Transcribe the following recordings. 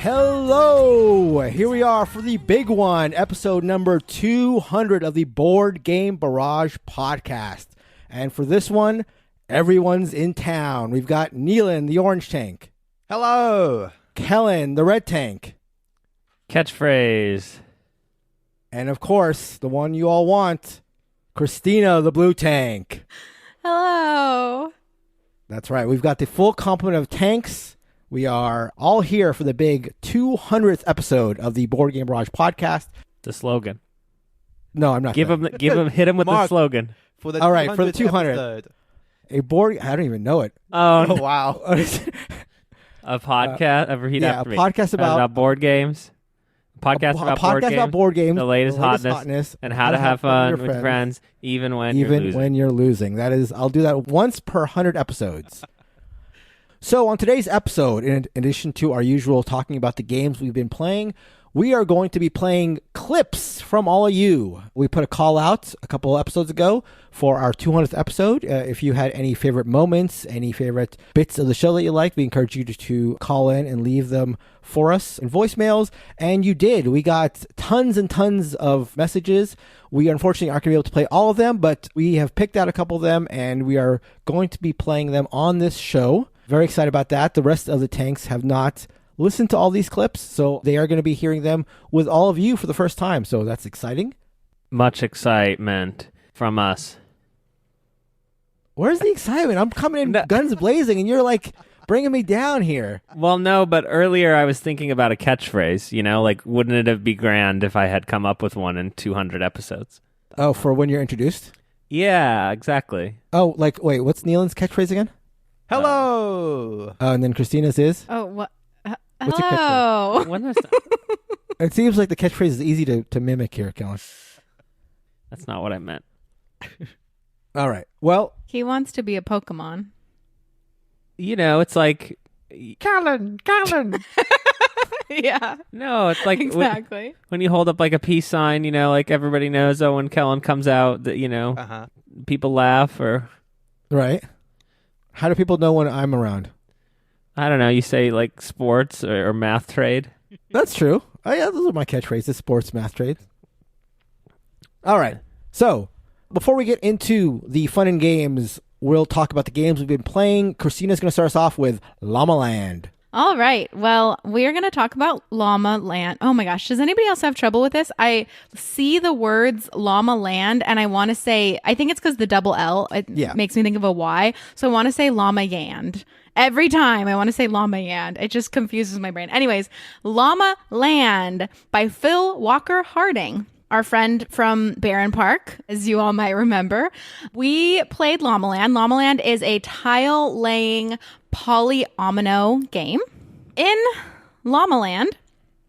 Hello! Here we are for the big one, episode number 200 of the Board Game Barrage podcast. And for this one, everyone's in town. We've got Neelan, the orange tank. Hello! Kellen, the red tank. Catchphrase. And of course, the one you all want, Christina, the blue tank. Hello. That's right. We've got the full complement of tanks. We are all here for the big 200th episode of the Board Game Barrage podcast. The slogan. No, I'm not. Hit him with the slogan. For the all right, for the 200th. Episode. A board. I don't even know it. Oh, wow. A podcast. A podcast about board games. About board games. The latest hotness. And how to have fun with friends, even when you're losing. That is, I'll do that once per 100 episodes. So on today's episode, in addition to our usual talking about the games we've been playing, we are going to be playing clips from all of you. We put a call out a couple of episodes ago for our 200th episode. If you had any favorite moments, any favorite bits of the show that you liked, we encourage you to call in and leave them for us in voicemails. And you did. We got tons and tons of messages. We unfortunately aren't going to be able to play all of them, but we have picked out a couple of them, and we are going to be playing them on this show. Very excited about that. The rest of the tanks have not listened to all these clips, so they are going to be hearing them with all of you for the first time. So that's exciting. Much excitement from us. Where's the excitement? I'm coming in guns blazing, and you're like bringing me down here. Well, no, but earlier I was thinking about a catchphrase. You know, like wouldn't it be grand if I had come up with one in 200 episodes? Oh, for when you're introduced? Yeah, exactly. Oh, like, wait, what's Neelan's catchphrase again? Hello! And then Christina's is? Oh, what? What's Hello. When was It seems like the catchphrase is easy to mimic here, Kellen. That's not what I meant. All right. Well, He wants to be a Pokemon. You know, it's like... Kellen! Yeah. No, it's like... Exactly. When you hold up like a peace sign, you know, like everybody knows, oh, when Kellen comes out, that, you know, people laugh or... Right. How do people know when I'm around? I don't know. You say like sports or math trade. That's true. Oh, yeah, those are my catchphrases, sports, math trades. All right. So before we get into the fun and games, we'll talk about the games we've been playing. Christina's going to start us off with Llamaland. All right. Well, we're going to talk about Llamaland. Oh my gosh. Does anybody else have trouble with this? I see the words Llamaland and I want to say, I think it's because the double L, it makes me think of a Y. So I want to say Llamayand. Every time I want to say Llamayand. It just confuses my brain. Anyways, Llamaland by Phil Walker Harding. Our friend from Barron Park, as you all might remember. We played Llamaland. Llamaland is a tile-laying polyomino game. In Llamaland,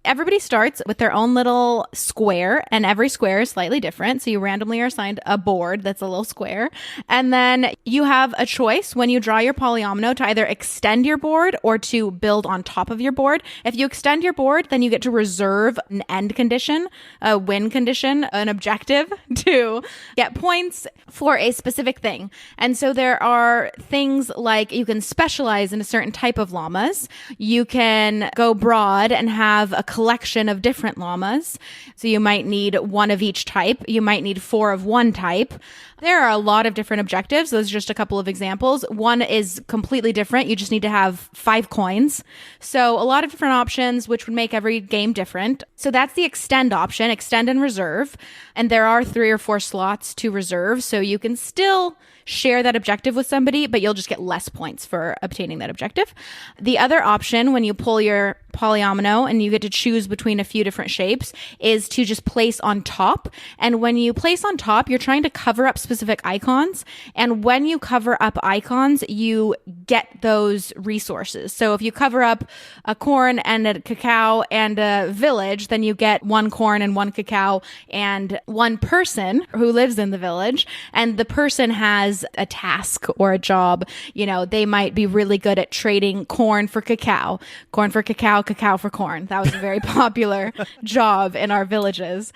everybody starts with their own little square, and every square is slightly different. So you randomly are assigned a board that's a little square. And then you have a choice when you draw your polyomino to either extend your board or to build on top of your board. If you extend your board, then you get to reserve an end condition, a win condition, an objective to get points for a specific thing. And so there are things like you can specialize in a certain type of llamas. You can go broad and have a collection of different llamas. So you might need one of each type. You might need 4 of one type. There are a lot of different objectives. Those are just a couple of examples. One is completely different. You just need to have 5 coins. So a lot of different options, which would make every game different. So that's the extend option, extend and reserve. And there are 3 or 4 slots to reserve. So you can still share that objective with somebody, but you'll just get less points for obtaining that objective. The other option, when you pull your polyomino and you get to choose between a few different shapes, is to just place on top. And when you place on top, you're trying to cover up specific icons. And when you cover up icons, you get those resources. So if you cover up a corn and a cacao and a village, then you get 1 corn and 1 cacao and 1 person who lives in the village. And the person has a task or a job. You know, they might be really good at trading corn for cacao, cacao for corn. That was a very popular job in our villages.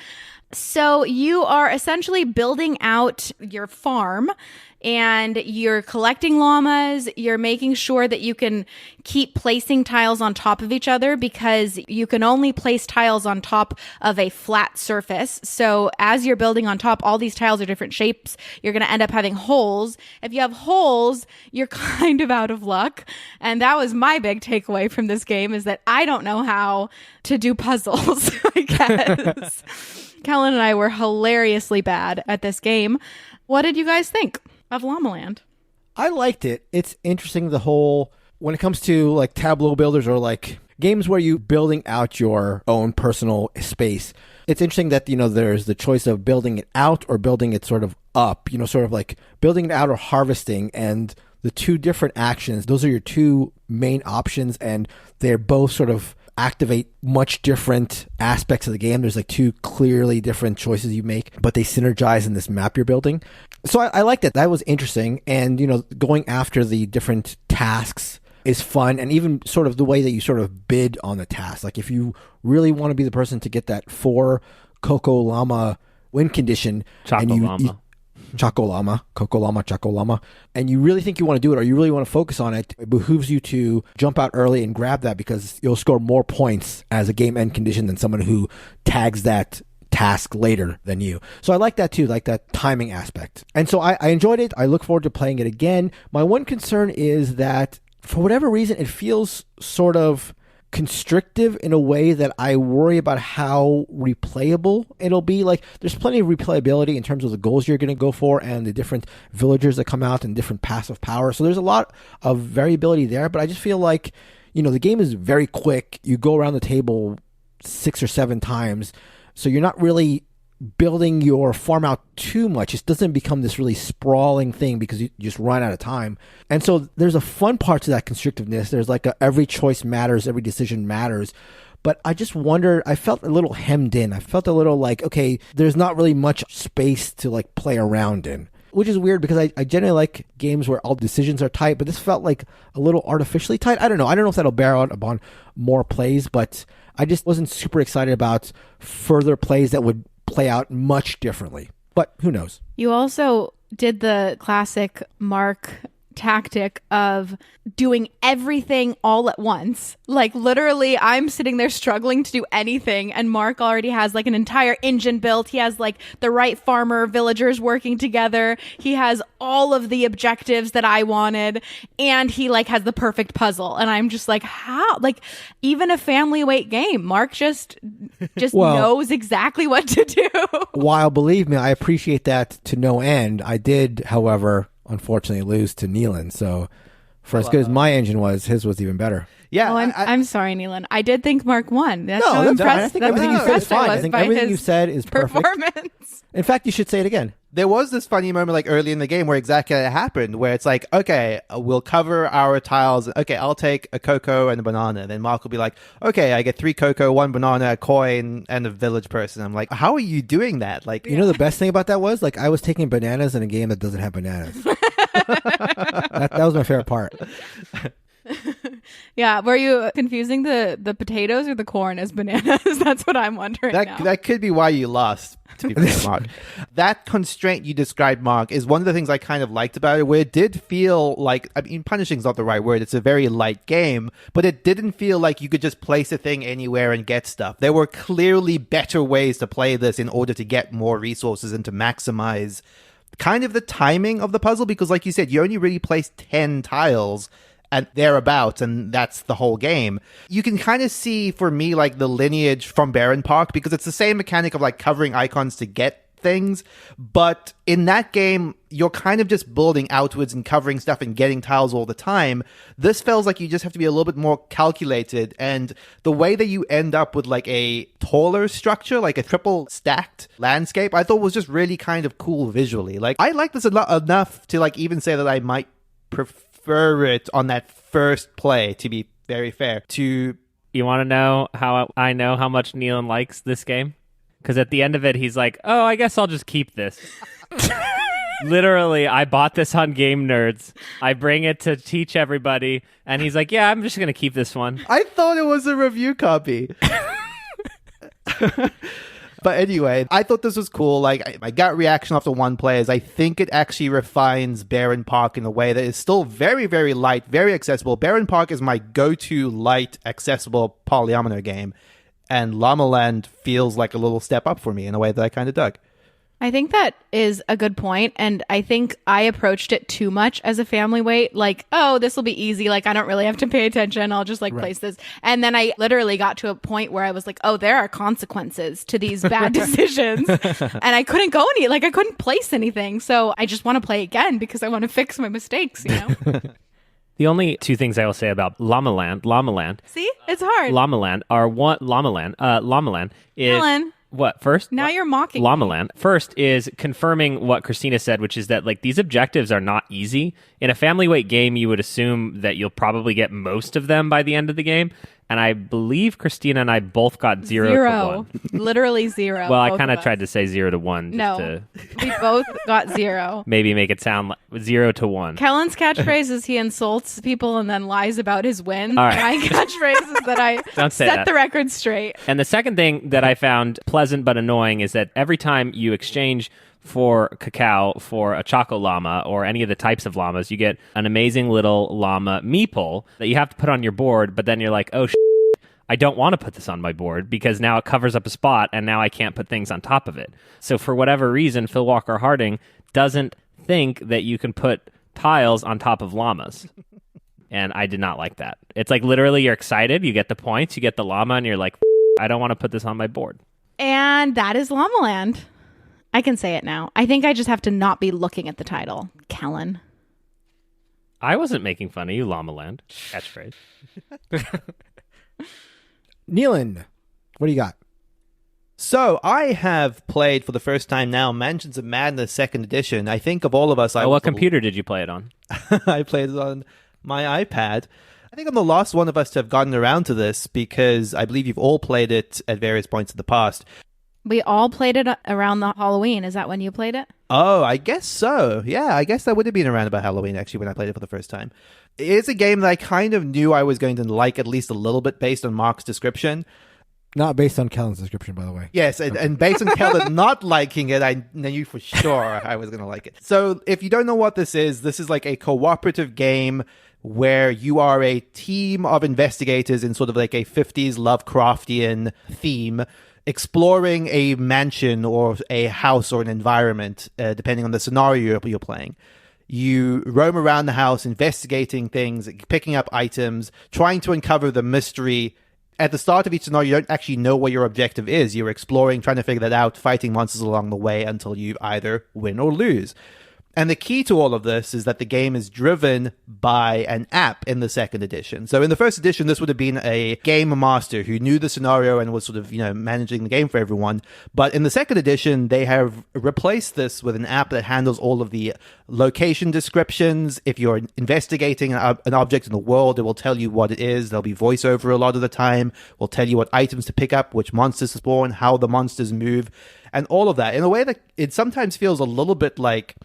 So you are essentially building out your farm and you're collecting llamas. You're making sure that you can keep placing tiles on top of each other because you can only place tiles on top of a flat surface. So as you're building on top, all these tiles are different shapes. You're going to end up having holes. If you have holes, you're kind of out of luck. And that was my big takeaway from this game, is that I don't know how to do puzzles, I guess. Kellen and I were hilariously bad at this game. What did you guys think of Llamaland? I liked it. It's interesting, the whole, when it comes to like tableau builders or like games where you building out your own personal space. It's interesting that, there's the choice of building it out or building it sort of up, sort of like building it out or harvesting, and the two different actions, those are your two main options, and they're both sort of activate much different aspects of the game. There's like two clearly different choices you make, but they synergize in this map you're building. So I like that. That was interesting. And, going after the different tasks is fun. And even sort of the way that you sort of bid on the task. Like if you really want to be the person to get that 4 Coco Llama win condition. Choco Llama. Choco Llama, Coco Llama, Choco Llama, and you really think you want to do it or you really want to focus on it, it behooves you to jump out early and grab that because you'll score more points as a game end condition than someone who tags that task later than you. So I like that too, like that timing aspect. And so I enjoyed it. I look forward to playing it again. My one concern is that for whatever reason, it feels sort of constrictive in a way that I worry about how replayable it'll be. Like there's plenty of replayability in terms of the goals you're going to go for and the different villagers that come out and different passive power. So there's a lot of variability there, but I just feel like, the game is very quick. You go around the table 6 or 7 times. So you're not really building your farm out too much. It doesn't become this really sprawling thing because you just run out of time. And so there's a fun part to that constrictiveness. There's like every choice matters, every decision matters. But I just wondered, I felt a little hemmed in. I felt a little like, okay, there's not really much space to like play around in. Which is weird because I generally like games where all decisions are tight, but this felt like a little artificially tight. I don't know if that'll bear out upon more plays, but I just wasn't super excited about further plays that would play out much differently, but who knows? You also did the classic Mark tactic of doing everything all at once. Like literally I'm sitting there struggling to do anything and Mark already has like an entire engine built. He has like the right farmer villagers working together. He has all of the objectives that I wanted and he like has the perfect puzzle. And I'm just like, how? Like even a family weight game, Mark just knows exactly what to do. While believe me, I appreciate that to no end. I did, however, unfortunately lose to Neelan. So for as good as my engine was, his was even better. Yeah. Oh, I'm sorry, Neelan. I did think Mark won. That's no, how that's impressed. fine. I think everything you said is fine. I think everything you said is perfect. Performance. In fact, you should say it again. There was this funny moment like early in the game where exactly that happened, where it's like, okay, we'll cover our tiles. Okay, I'll take a cocoa and a banana. Then Mark will be like, okay, I get 3 cocoa, 1 banana, a coin, and a village person. I'm like, how are you doing that? Like, the best thing about that was like I was taking bananas in a game that doesn't have bananas. that was my favorite part. Yeah, were you confusing the potatoes or the corn as bananas? That's what I'm wondering now. That could be why you lost, to be fair, Mark. That constraint you described, Mark, is one of the things I kind of liked about it, where it did feel like, I mean, punishing is not the right word, it's a very light game, but it didn't feel like you could just place a thing anywhere and get stuff. There were clearly better ways to play this in order to get more resources and to maximize kind of the timing of the puzzle, because like you said, you only really placed 10 tiles and thereabouts, and that's the whole game. You can kind of see, for me, like the lineage from Baron Park, because it's the same mechanic of like covering icons to get things, but in that game, you're kind of just building outwards and covering stuff and getting tiles all the time. This feels like you just have to be a little bit more calculated, and the way that you end up with like a taller structure, like a triple stacked landscape, I thought was just really kind of cool visually. Like, I like this enough to like even say that I might prefer it on that first play, to be very fair. To You want to know how I know how much Neelan likes this game? Because at the end of it, he's like, oh, I guess I'll just keep this. Literally, I bought this on Game Nerds. I bring it to teach everybody. And he's like, yeah, I'm just going to keep this one. I thought it was a review copy. But anyway, I thought this was cool. Like, my gut reaction after one play is I think it actually refines Baron Park in a way that is still very, very light, very accessible. Baron Park is my go-to light, accessible polyomino game. And Llamaland feels like a little step up for me in a way that I kind of dug. I think that is a good point, and I think I approached it too much as a family weight. Like, oh, this will be easy. Like, I don't really have to pay attention. I'll just place this. And then I literally got to a point where I was like, oh, there are consequences to these bad decisions. And I couldn't go I couldn't place anything. So I just want to play again because I want to fix my mistakes, The only two things I will say about Llamaland. See? It's hard. Llamaland is... Kellen. What, first? Now you're mocking Llamaland. First is confirming what Christina said, which is that, like, these objectives are not easy. In a family weight game, you would assume that you'll probably get most of them by the end of the game. And I believe Christina and I both got 0 to 1. Literally 0. Well, I kind of tried to say 0 to 1. No, we both got 0. Maybe make it sound like 0 to 1. Kellen's catchphrase is he insults people and then lies about his win. All right. My catchphrase is that I set the record straight. And the second thing that I found pleasant but annoying is that every time you exchange for cacao for a choco llama or any of the types of llamas, you get an amazing little llama meeple that you have to put on your board, but then you're like, oh, I don't want to put this on my board because now it covers up a spot and now I can't put things on top of it. So for whatever reason, Phil Walker Harding doesn't think that you can put tiles on top of llamas. And I did not like that. It's like literally you're excited, you get the points, you get the llama, and you're like, I don't want to put this on my board. And that is Llamaland. I can say it now. I think I just have to not be looking at the title. Kellen. I wasn't making fun of you, Llamaland. Catchphrase. Neelan, what do you got? So, I have played for the first time now Mansions of Madness 2nd Edition. I think of all of us... what computer did you play it on? I played it on my iPad. I think I'm the last one of us to have gotten around to this because I believe you've all played it at various points in the past. We all played it around the Halloween. Is that when you played it? Oh, I guess so. Yeah, I guess that would have been around about Halloween, actually, when I played it for the first time. It is a game that I kind of knew I was going to like at least a little bit based on Mark's description. Not based on Kellen's description, by the way. Yes, and based on Kellen not liking it, I knew for sure I was going to like it. So if you don't know what this is like a cooperative game where you are a team of investigators in sort of like a 50s Lovecraftian theme, exploring a mansion or a house or an environment, depending on the scenario you're playing. You roam around the house, investigating things, picking up items, trying to uncover the mystery. At the start of each scenario, you don't actually know what your objective is. You're exploring, trying to figure that out, fighting monsters along the way until you either win or lose. And the key to all of this is that the game is driven by an app in the 2nd edition. So in the 1st edition, this would have been a game master who knew the scenario and was sort of, managing the game for everyone. But in the 2nd edition, they have replaced this with an app that handles all of the location descriptions. If you're investigating an object in the world, it will tell you what it is. There'll be voiceover a lot of the time. Will tell you what items to pick up, which monsters to spawn, how the monsters move, and all of that in a way that it sometimes feels a little bit like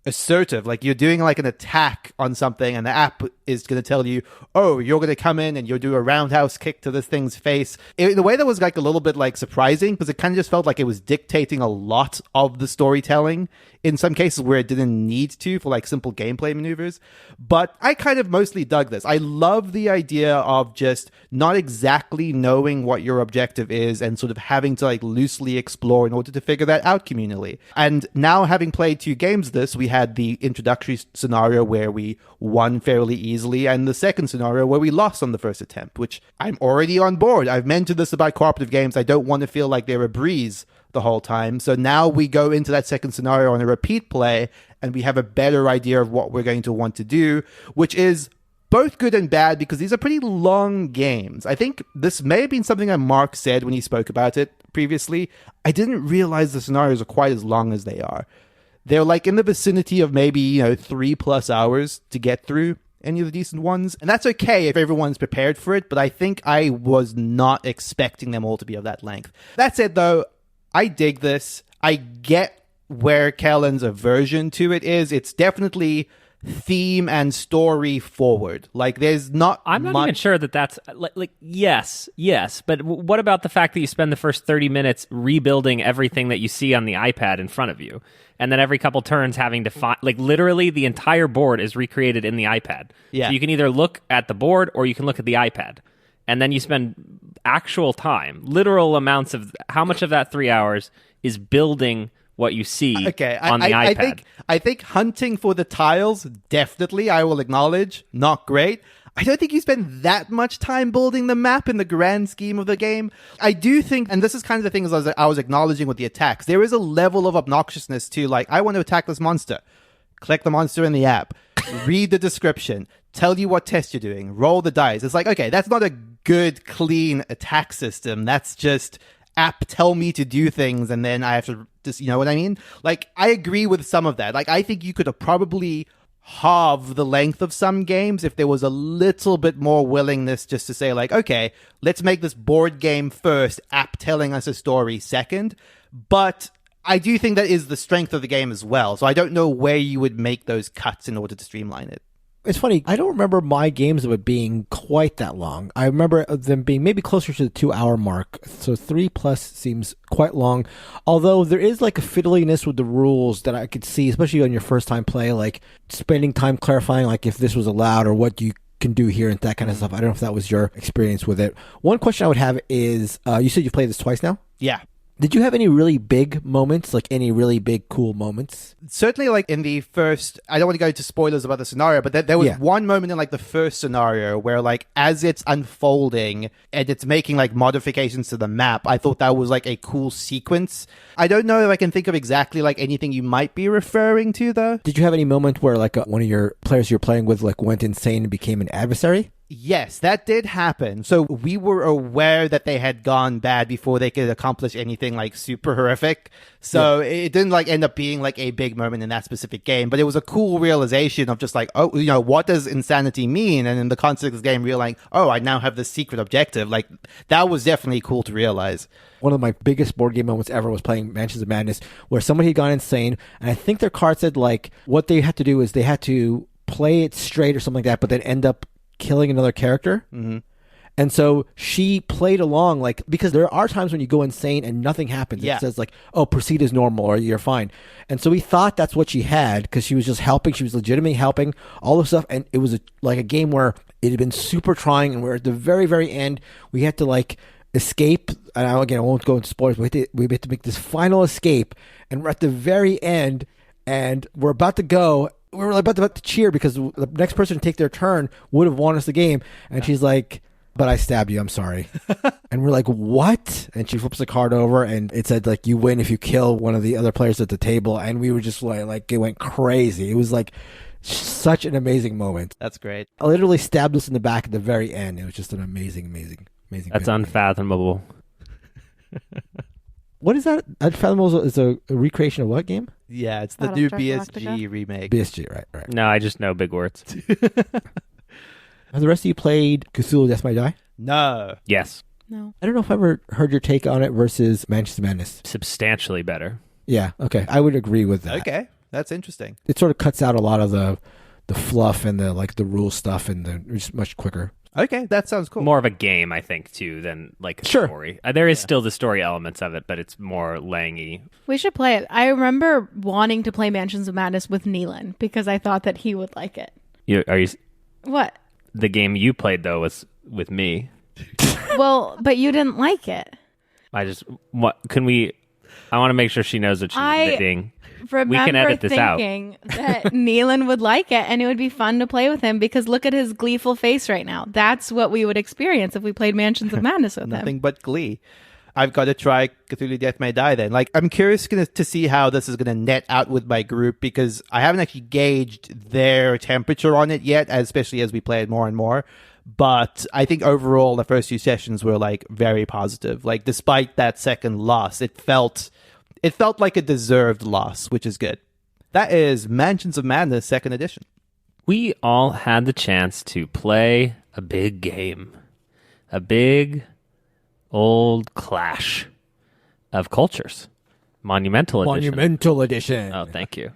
assertive, like you're doing like an attack on something and the app is going to tell you, oh, you're going to come in and you'll do a roundhouse kick to this thing's face in a way that was like a little bit like surprising because it kind of just felt like it was dictating a lot of the storytelling in some cases where it didn't need to for like simple gameplay maneuvers. But I kind of mostly dug this. I love the idea of just not exactly knowing what your objective is and sort of having to like loosely explore in order to figure that out communally. And now having played 2 games of this, we had the introductory scenario where we won fairly easily and the second scenario where we lost on the first attempt, which I'm already on board. I've mentioned this about cooperative games. I don't want to feel like they're a breeze the whole time. So now we go into that second scenario on a repeat play and we have a better idea of what we're going to want to do, which is both good and bad because these are pretty long games. I think this may have been something that Mark said when he spoke about it previously. I didn't realize the scenarios are quite as long as they are. They're like in the vicinity of maybe, 3+ hours to get through any of the decent ones. And that's okay if everyone's prepared for it, but I think I was not expecting them all to be of that length. That said, though, I dig this. I get where Kellen's aversion to it is. It's definitely theme and story forward. Like, there's not I'm not much... even sure that's yes, but what about the fact that you spend the first 30 minutes rebuilding everything that you see on the iPad in front of you, and then every couple turns having to find, like, literally the entire board is recreated in the iPad. Yeah. So you can either look at the board or you can look at the iPad, and then you spend actual time, literal amounts of how much of that 3 hours is building what you see on the iPad. I think hunting for the tiles, definitely, I will acknowledge, not great. I don't think you spend that much time building the map in the grand scheme of the game. I do think, and this is kind of the things I was acknowledging with the attacks, there is a level of obnoxiousness to, like, I want to attack this monster. Click the monster in the app. Read the description. Tell you what test you're doing. Roll the dice. It's like, okay, that's not a good, clean attack system. That's just... app tell me to do things and then I have to just, you know what I mean? Like, I agree with some of that. Like, I think you could have probably halved the length of some games if there was a little bit more willingness just to say, like, okay, let's make this board game first, app telling us a story second. But I do think that is the strength of the game as well. So I don't know where you would make those cuts in order to streamline it. It's funny, I don't remember my games of it being quite that long. I remember them being maybe closer to the 2-hour mark. So 3+ seems quite long. Although there is like a fiddliness with the rules that I could see, especially on your first time play, like spending time clarifying like if this was allowed or what you can do here and that kind of stuff. I don't know if that was your experience with it. One question I would have is, you said you played this twice now? Yeah. Did you have any really big moments, like any really big, cool moments? Certainly, like in the first, I don't want to go into spoilers about the scenario, but there was one moment in like the first scenario where like as it's unfolding and it's making like modifications to the map, I thought that was like a cool sequence. I don't know if I can think of exactly like anything you might be referring to though. Did you have any moment where like one of your players you're playing with like went insane and became an adversary? Yes, that did happen. So we were aware that they had gone bad before they could accomplish anything like super horrific. So it didn't like end up being like a big moment in that specific game, but it was a cool realization of just like, oh, you know, what does insanity mean? And in the context of the game, realizing, oh, I now have this secret objective. Like that was definitely cool to realize. One of my biggest board game moments ever was playing Mansions of Madness, where somebody had gone insane, and I think their card said like what they had to do is they had to play it straight or something like that, but then end up killing another character. Mm-hmm. And so she played along, like, because there are times when you go insane and nothing happens. It says like, oh, proceed as normal or you're fine. And so we thought that's what she had because she was just helping. She was legitimately helping all the stuff. And it was like a game where it had been super trying. And we're at the very, very end. We had to like escape. And again, I won't go into spoilers. But we had to make this final escape. And we're at the very end and we're about to go. We were about to cheer because the next person to take their turn would have won us the game. And she's like, but I stabbed you, I'm sorry. And we're like, what? And she flips the card over and it said like, you win if you kill one of the other players at the table. And we were just like it went crazy. It was like such an amazing moment. That's great. I literally stabbed us in the back at the very end. It was just an amazing. That's unfathomable. What is that? Unfathomable is a recreation of what game? Yeah, it's the new BSG remake. BSG, right. No, I just know big words. Have the rest of you played Cthulhu Death May Die? No. Yes. No. I don't know if I ever heard your take on it versus Mansions of Madness. Substantially better. Yeah, okay. I would agree with that. Okay, that's interesting. It sort of cuts out a lot of the fluff and the rule stuff and it's much quicker. Okay, that sounds cool. More of a game, I think, too, than like a story. There is still the story elements of it, but it's more Lang-y. We should play it. I remember wanting to play Mansions of Madness with Neelan because I thought that he would like it. What? The game you played, though, was with me. Well, but you didn't like it. I want to make sure she knows what she's admitting. We can edit this out. Thinking that Neelan would like it and it would be fun to play with him because look at his gleeful face right now. That's what we would experience if we played Mansions of Madness with him. Nothing but glee. I've got to try Cthulhu Death May Die then. Like, I'm curious to see how this is going to net out with my group because I haven't actually gauged their temperature on it yet, especially as we play it more and more. But I think overall, the first few sessions were like very positive. Like, despite that second loss, it felt like a deserved loss, which is good. That is Mansions of Madness 2nd edition. We all had the chance to play a big game. A big old clash of cultures. Monumental Edition. Monumental Edition. Oh, thank you.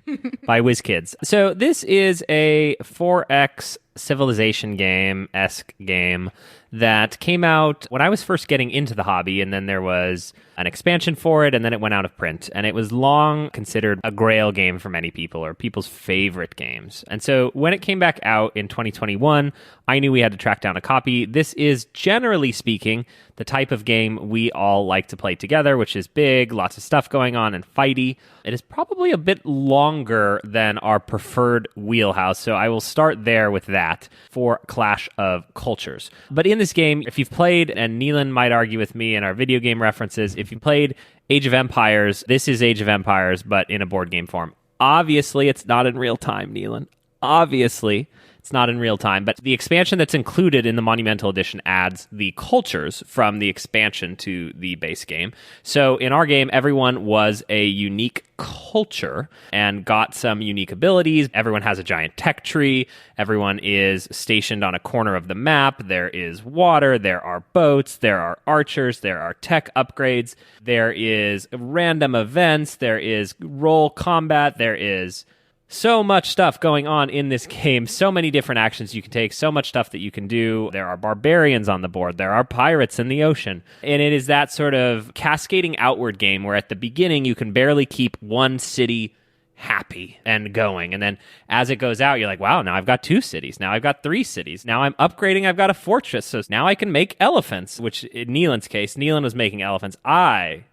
By WizKids. So this is a 4X civilization game-esque game that came out when I was first getting into the hobby, and then there was an expansion for it, and then it went out of print. And it was long considered a grail game for many people, or people's favorite games. And so when it came back out in 2021, I knew we had to track down a copy. This is, generally speaking, the type of game we all like to play together, which is big, lots of stuff going on, and fighty. It is probably a bit longer than our preferred wheelhouse, so I will start there with that for Clash of Cultures. But in this game, if you've played, and Neelan might argue with me in our video game references, if you played Age of Empires, this is Age of Empires, but in a board game form. Obviously, it's not in real time, Neelan. Obviously, it's not in real time, but the expansion that's included in the Monumental Edition adds the cultures from the expansion to the base game. So in our game, everyone was a unique culture and got some unique abilities. Everyone has a giant tech tree. Everyone is stationed on a corner of the map. There is water. There are boats. There are archers. There are tech upgrades. There is random events. There is role combat. There is so much stuff going on in this game, so many different actions you can take, so much stuff that you can do. There are barbarians on the board, there are pirates in the ocean. And it is that sort of cascading outward game where at the beginning you can barely keep one city happy and going. And then as it goes out, you're like, wow, now I've got 2 cities. Now I've got 3 cities. Now I'm upgrading, I've got a fortress. So now I can make elephants, which in Neelan's case, Neelan was making elephants. I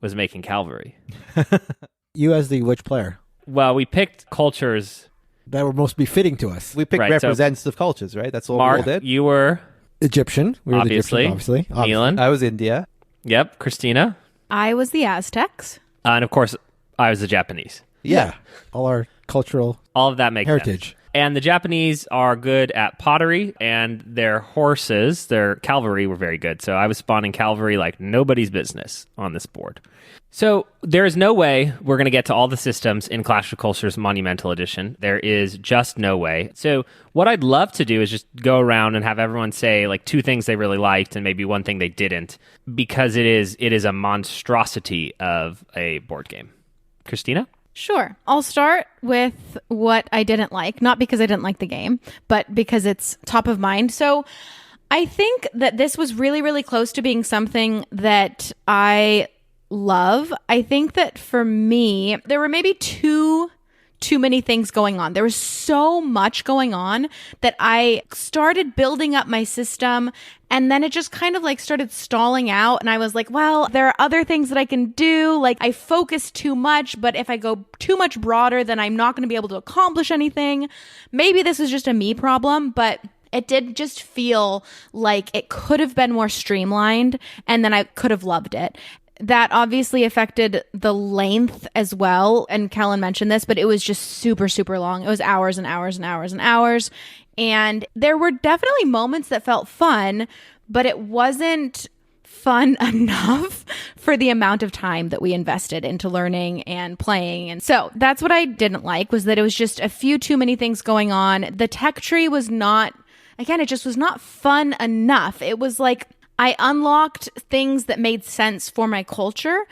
was making cavalry. You as the which player? Well, we picked cultures that were most befitting to us. We picked Right, representative cultures, right? That's what Mark, we all did. you were Egyptian. We were obviously. the Egyptian, obviously. Neelan. I was India. Yep. Christina. I was the Aztecs. And of course, I was the Japanese. Yeah. All our cultural All of that makes heritage. sense. And the Japanese are good at pottery, and their horses, their cavalry, were very good. So I was spawning cavalry like nobody's business on this board. So there is no way we're going to get to all the systems in Clash of Cultures Monumental Edition. There is just no way. So what I'd love to do is just go around and have everyone say like 2 things they really liked and maybe 1 thing they didn't, because it is a monstrosity of a board game. Christina? Sure. I'll start with what I didn't like, not because I didn't like the game, but because it's top of mind. So I think that this was really, really close to being something that I love. I think that for me, there were maybe too many things going on. There was so much going on that I started building up my system, and then it just kind of like started stalling out. And I was like, well, there are other things that I can do. Like I focus too much, but if I go too much broader, then I'm not going to be able to accomplish anything. Maybe this is just a me problem, but it did just feel like it could have been more streamlined, and then I could have loved it. That obviously affected the length as well. And Kellen mentioned this, but it was just super, super long. It was hours and hours and hours and hours. And there were definitely moments that felt fun, but it wasn't fun enough for the amount of time that we invested into learning and playing. And so that's what I didn't like, was that it was just a few too many things going on. The tech tree was not, again, it just was not fun enough. It was like I unlocked things that made sense for my culture,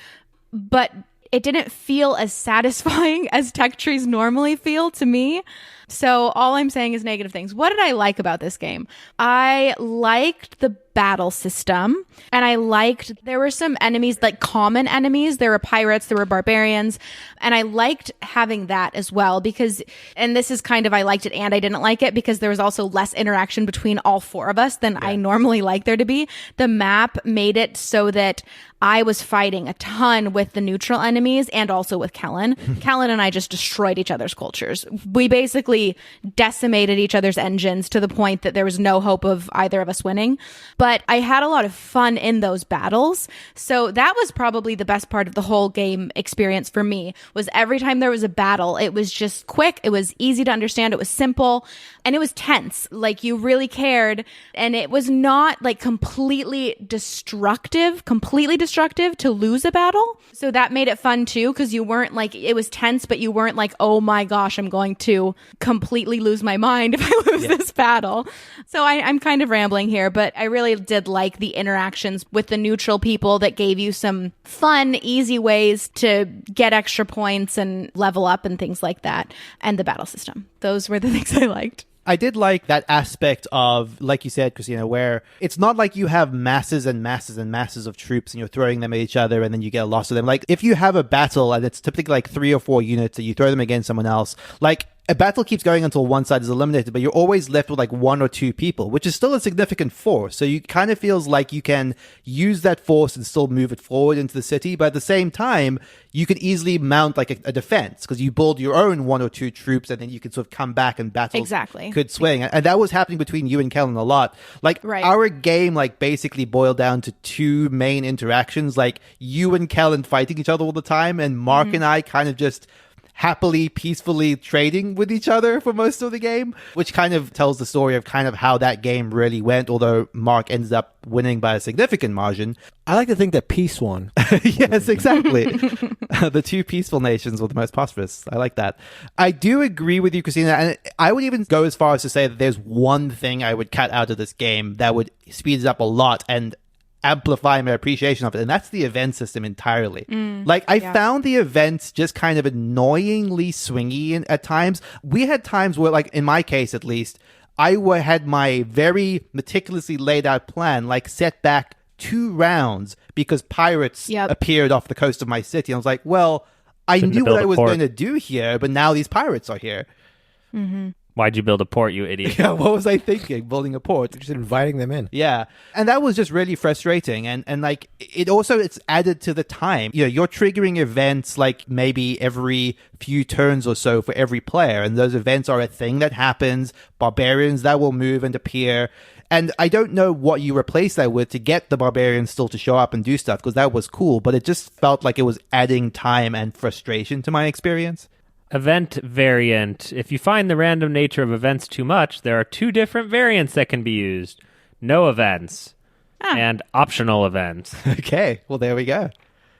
but it didn't feel as satisfying as tech trees normally feel to me. So all I'm saying is negative things. What did I like about this game? I liked the battle system, and I liked there were some enemies, like common enemies. There were pirates, there were barbarians, and I liked having that as well because, and this is kind of, I liked it and I didn't like it because there was also less interaction between all 4 of us than I normally like there to be. The map made it so that I was fighting a ton with the neutral enemies and also with Kellen. Kellen and I just destroyed each other's cultures. We basically decimated each other's engines to the point that there was no hope of either of us winning. But I had a lot of fun in those battles. So that was probably the best part of the whole game experience for me, was every time there was a battle, it was just quick. It was easy to understand. It was simple and it was tense. Like you really cared. And it was not like completely destructive to lose a battle. So that made it fun too, because you weren't like, it was tense, but you weren't like, oh my gosh, I'm going to completely lose my mind if I lose this battle. So I'm kind of rambling here, but I really did like the interactions with the neutral people that gave you some fun, easy ways to get extra points and level up and things like that. And the battle system. Those were the things I liked. I did like that aspect of, like you said, Christina, where it's not like you have masses and masses and masses of troops and you're throwing them at each other and then you get a loss of them. Like, if you have a battle and it's typically like 3 or 4 units and you throw them against someone else, like, a battle keeps going until one side is eliminated, but you're always left with like 1 or 2 people, which is still a significant force. So you kind of feels like you can use that force and still move it forward into the city. But at the same time, you could easily mount like a defense because you build your own 1 or 2 troops and then you can sort of come back and battles could swing. And that was happening between you and Kellen a lot. Like our game like basically boiled down to 2 main interactions, like you and Kellen fighting each other all the time and Mark and I kind of just happily, peacefully trading with each other for most of the game, which kind of tells the story of kind of how that game really went, although Mark ends up winning by a significant margin. I like to think that peace won. Yes, exactly. The 2 peaceful nations were the most prosperous. I like that. I do agree with you, Christina, and I would even go as far as to say that there's one thing I would cut out of this game that would speed it up a lot and amplify my appreciation of it, and that's the event system entirely. I found the events just kind of annoyingly swingy at times. We had times where, like in my case at least, I had my very meticulously laid out plan like set back 2 rounds because pirates appeared off the coast of my city. I was like, well, I knew what I was going to do here, but now these pirates are here. Why'd you build a port, you idiot? Yeah, what was I thinking? Building a port. Just inviting them in. Yeah. And that was just really frustrating. And like, it's added to the time. You know, you're triggering events like maybe every few turns or so for every player. And those events are a thing that happens. Barbarians that will move and appear. And I don't know what you replace that with to get the barbarians still to show up and do stuff, because that was cool. But it just felt like it was adding time and frustration to my experience. Event variant. If you find the random nature of events too much, there are 2 different variants that can be used. No events and optional events. Okay, well, there we go.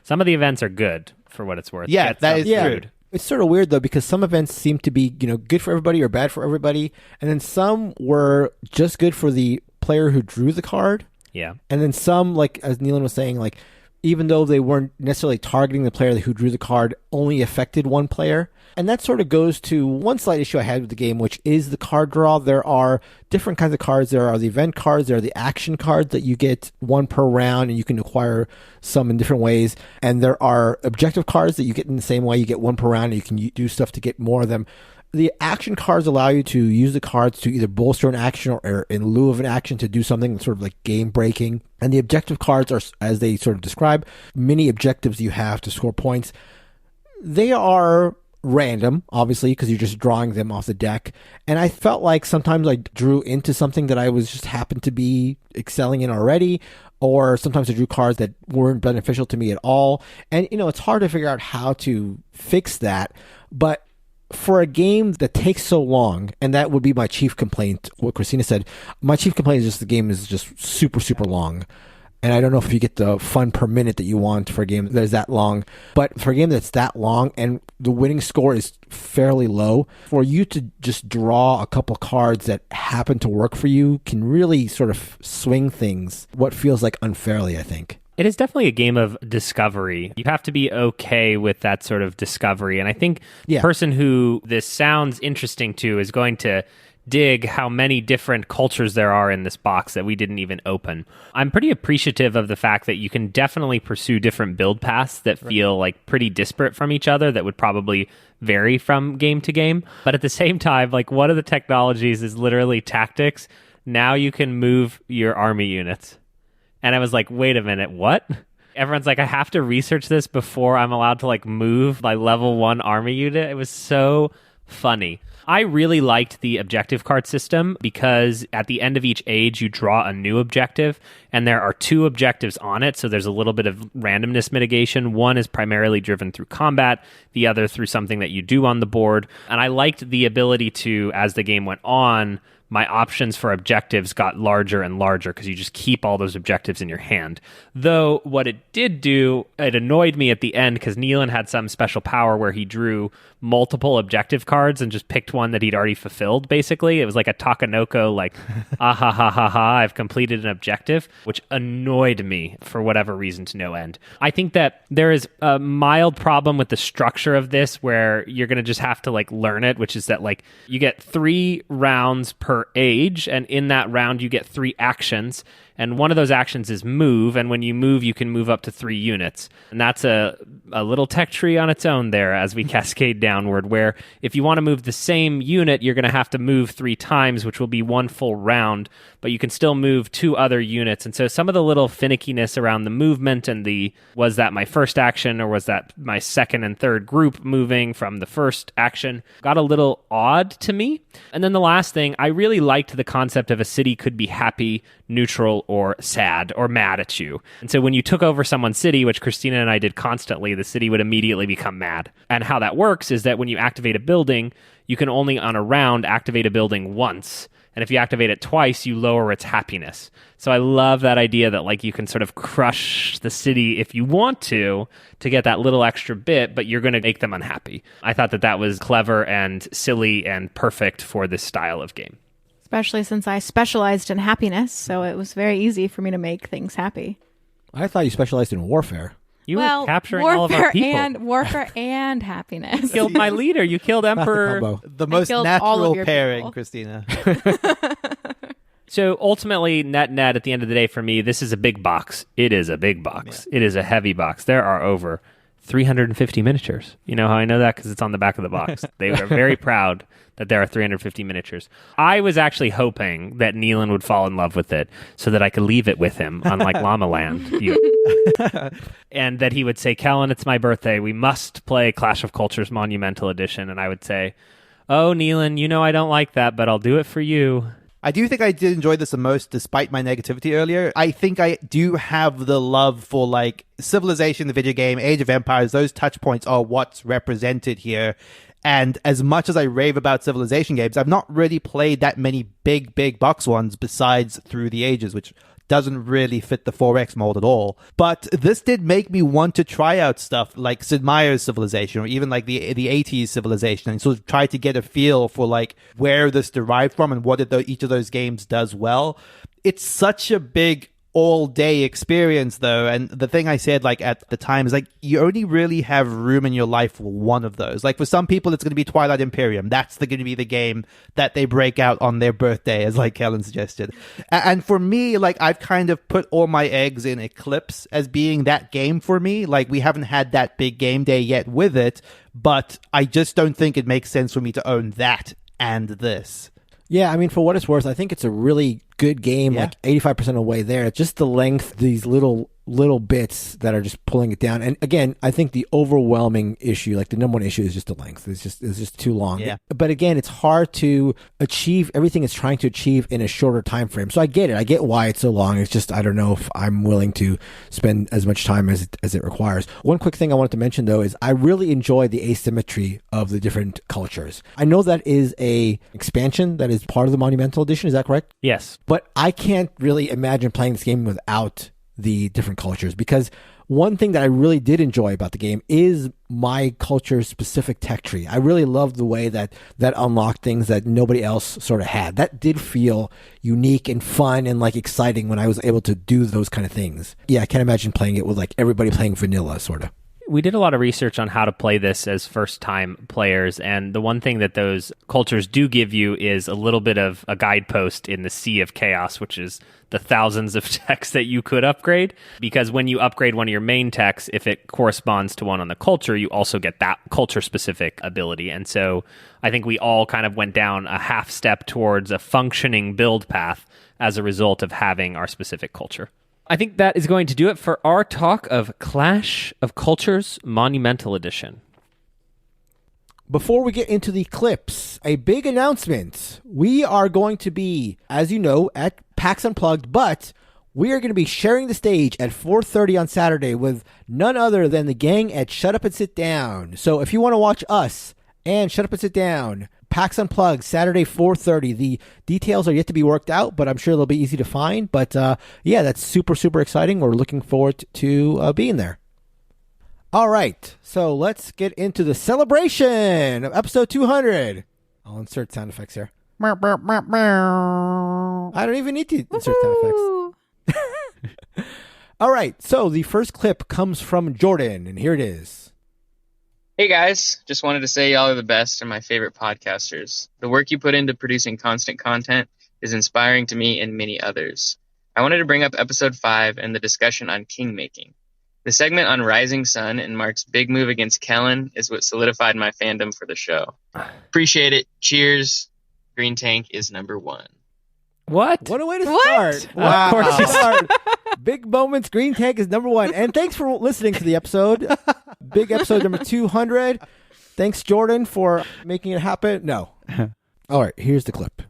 Some of the events are good, for what it's worth. Yeah, that is true. It's sort of weird, though, because some events seem to be, good for everybody or bad for everybody. And then some were just good for the player who drew the card. Yeah. And then some, like, as Neelan was saying, like, even though they weren't necessarily targeting the player who drew the card, only affected one player. And that sort of goes to one slight issue I had with the game, which is the card draw. There are different kinds of cards. There are the event cards. There are the action cards that you get 1 per round, and you can acquire some in different ways. And there are objective cards that you get in the same way. You get 1 per round, and you can do stuff to get more of them. The action cards allow you to use the cards to either bolster an action or in lieu of an action to do something that's sort of like game breaking. And the objective cards are, as they sort of describe, mini objectives you have to score points. They are random, obviously, because you're just drawing them off the deck. And I felt like sometimes I drew into something that I was just happened to be excelling in already, or sometimes I drew cards that weren't beneficial to me at all. And, it's hard to figure out how to fix that. But for a game that takes so long, and that would be my chief complaint, what Christina said, my chief complaint is just the game is just super, super long. And I don't know if you get the fun per minute that you want for a game that is that long. But for a game that's that long and the winning score is fairly low, for you to just draw a couple cards that happen to work for you can really sort of swing things, what feels like unfairly, I think. It is definitely a game of discovery. You have to be okay with that sort of discovery. And I think the person who this sounds interesting to is going to dig how many different cultures there are in this box that we didn't even open. I'm pretty appreciative of the fact that you can definitely pursue different build paths that feel like pretty disparate from each other, that would probably vary from game to game. But at the same time, like, one of the technologies is literally tactics. Now you can move your army units. And I was like, wait a minute, what? Everyone's like, I have to research this before I'm allowed to like move my level 1 army unit. It was so funny. I really liked the objective card system because at the end of each age, you draw a new objective, and there are 2 objectives on it, so there's a little bit of randomness mitigation. One is primarily driven through combat, the other through something that you do on the board. And I liked the ability to, as the game went on, my options for objectives got larger and larger because you just keep all those objectives in your hand. Though what it did do, it annoyed me at the end because Nealon had some special power where he drew multiple objective cards and just picked one that he'd already fulfilled, basically. It was like a Takanoko, like, ah ha ha ha ha, I've completed an objective, which annoyed me for whatever reason to no end. I think that there is a mild problem with the structure of this where you're going to just have to like learn it, which is that like you get 3 rounds per age, and in that round you get 3 actions. And one of those actions is move, and when you move, you can move up to 3 units. And that's a little tech tree on its own there as we cascade downward, where if you want to move the same unit, you're going to have to move 3 times, which will be 1 full round, but you can still move 2 other units. And so some of the little finickiness around the movement and was that my first action or was that my second and third group moving from the first action got a little odd to me. And then the last thing, I really liked the concept of a city could be happy, neutral, or sad or mad at you. And so when you took over someone's city, which Christina and I did constantly, the city would immediately become mad. And how that works is that when you activate a building, you can only on a round activate a building once. And if you activate it twice, you lower its happiness. So I love that idea that like you can sort of crush the city if you want to get that little extra bit, but you're going to make them unhappy. I thought that was clever and silly and perfect for this style of game. Especially since I specialized in happiness, so it was very easy for me to make things happy. I thought you specialized in warfare. You were capturing all of our people. Warfare and happiness. You killed my leader. You killed Emperor. The most natural pairing, people. Christina. So ultimately, net at the end of the day for me, this is a big box. It is a big box. Yeah. It is a heavy box. There are over 350 miniatures. You know how I know that? Because it's on the back of the box. They were very proud that there are 350 miniatures. I was actually hoping that Nealon would fall in love with it so that I could leave it with him, unlike Llamaland. And that he would say, Kellen, it's my birthday. We must play Clash of Cultures Monumental Edition. And I would say, oh, Nealon, you know I don't like that, but I'll do it for you. I do think I did enjoy this the most, despite my negativity earlier. I think I do have the love for, like, Civilization, the video game, Age of Empires. Those touch points are what's represented here. And as much as I rave about Civilization games, I've not really played that many big box ones besides Through the Ages, which doesn't really fit the 4X mold at all. But this did make me want to try out stuff like Sid Meier's Civilization or even like the 80s Civilization and sort of try to get a feel for like where this derived from and what each of those games does well. It's such a big all-day experience, though, and the thing I said like at the time is like you only really have room in your life for one of those. Like for some people it's going to be Twilight Imperium. That's going to be the game that they break out on their birthday, as like Kellen suggested. And for me, like I've kind of put all my eggs in Eclipse as being that game for me. Like we haven't had that big game day yet with it, but I just don't think it makes sense for me to own that and this. Yeah, I mean, for what it's worth, I think it's a really good game, like 85% of the way there. It's just the length, these little bits that are just pulling it down. And again, I think the overwhelming issue, like the number one issue is just the length. It's just too long. Yeah. But again, it's hard to achieve everything it's trying to achieve in a shorter time frame. So I get it. I get why it's so long. It's just, I don't know if I'm willing to spend as much time as it requires. One quick thing I wanted to mention, though, is I really enjoy the asymmetry of the different cultures. I know that is a expansion that is part of the Monumental Edition. Is that correct? Yes. But I can't really imagine playing this game without the different cultures, because one thing that I really did enjoy about the game is my culture's specific tech tree. I really loved the way that unlocked things that nobody else sort of had. That did feel unique and fun and like exciting when I was able to do those kind of things. Yeah, I can't imagine playing it with like everybody playing vanilla sort of. We did a lot of research on how to play this as first-time players, and the one thing that those cultures do give you is a little bit of a guidepost in the sea of chaos, which is the thousands of techs that you could upgrade. Because when you upgrade one of your main techs, if it corresponds to one on the culture, you also get that culture-specific ability. And so I think we all kind of went down a half step towards a functioning build path as a result of having our specific culture. I think that is going to do it for our talk of Clash of Cultures Monumental Edition. Before we get into the clips, a big announcement. We are going to be, as you know, at PAX Unplugged, but we are going to be sharing the stage at 4:30 on Saturday with none other than the gang at Shut Up and Sit Down. So if you want to watch us and Shut Up and Sit Down. PAX Unplugged, Saturday, 4:30. The details are yet to be worked out, but I'm sure they'll be easy to find. But yeah, that's super, super exciting. We're looking forward to being there. All right, so let's get into the celebration of episode 200. I'll insert sound effects here. I don't even need to insert sound effects. All right, so the first clip comes from Jordan, and here it is. Hey guys, just wanted to say y'all are the best and my favorite podcasters. The work you put into producing constant content is inspiring to me and many others. I wanted to bring up episode 5 and the discussion on Kingmaking. The segment on Rising Sun and Mark's big move against Kellen is what solidified my fandom for the show. Appreciate it. Cheers. Green Tank is number 1. What? What a way to start. Wow. Of course you start. Big moments. Green Tank is number 1. And thanks for listening to the episode. Big episode number 200. Thanks, Jordan, for making it happen. No. All right, here's the clip.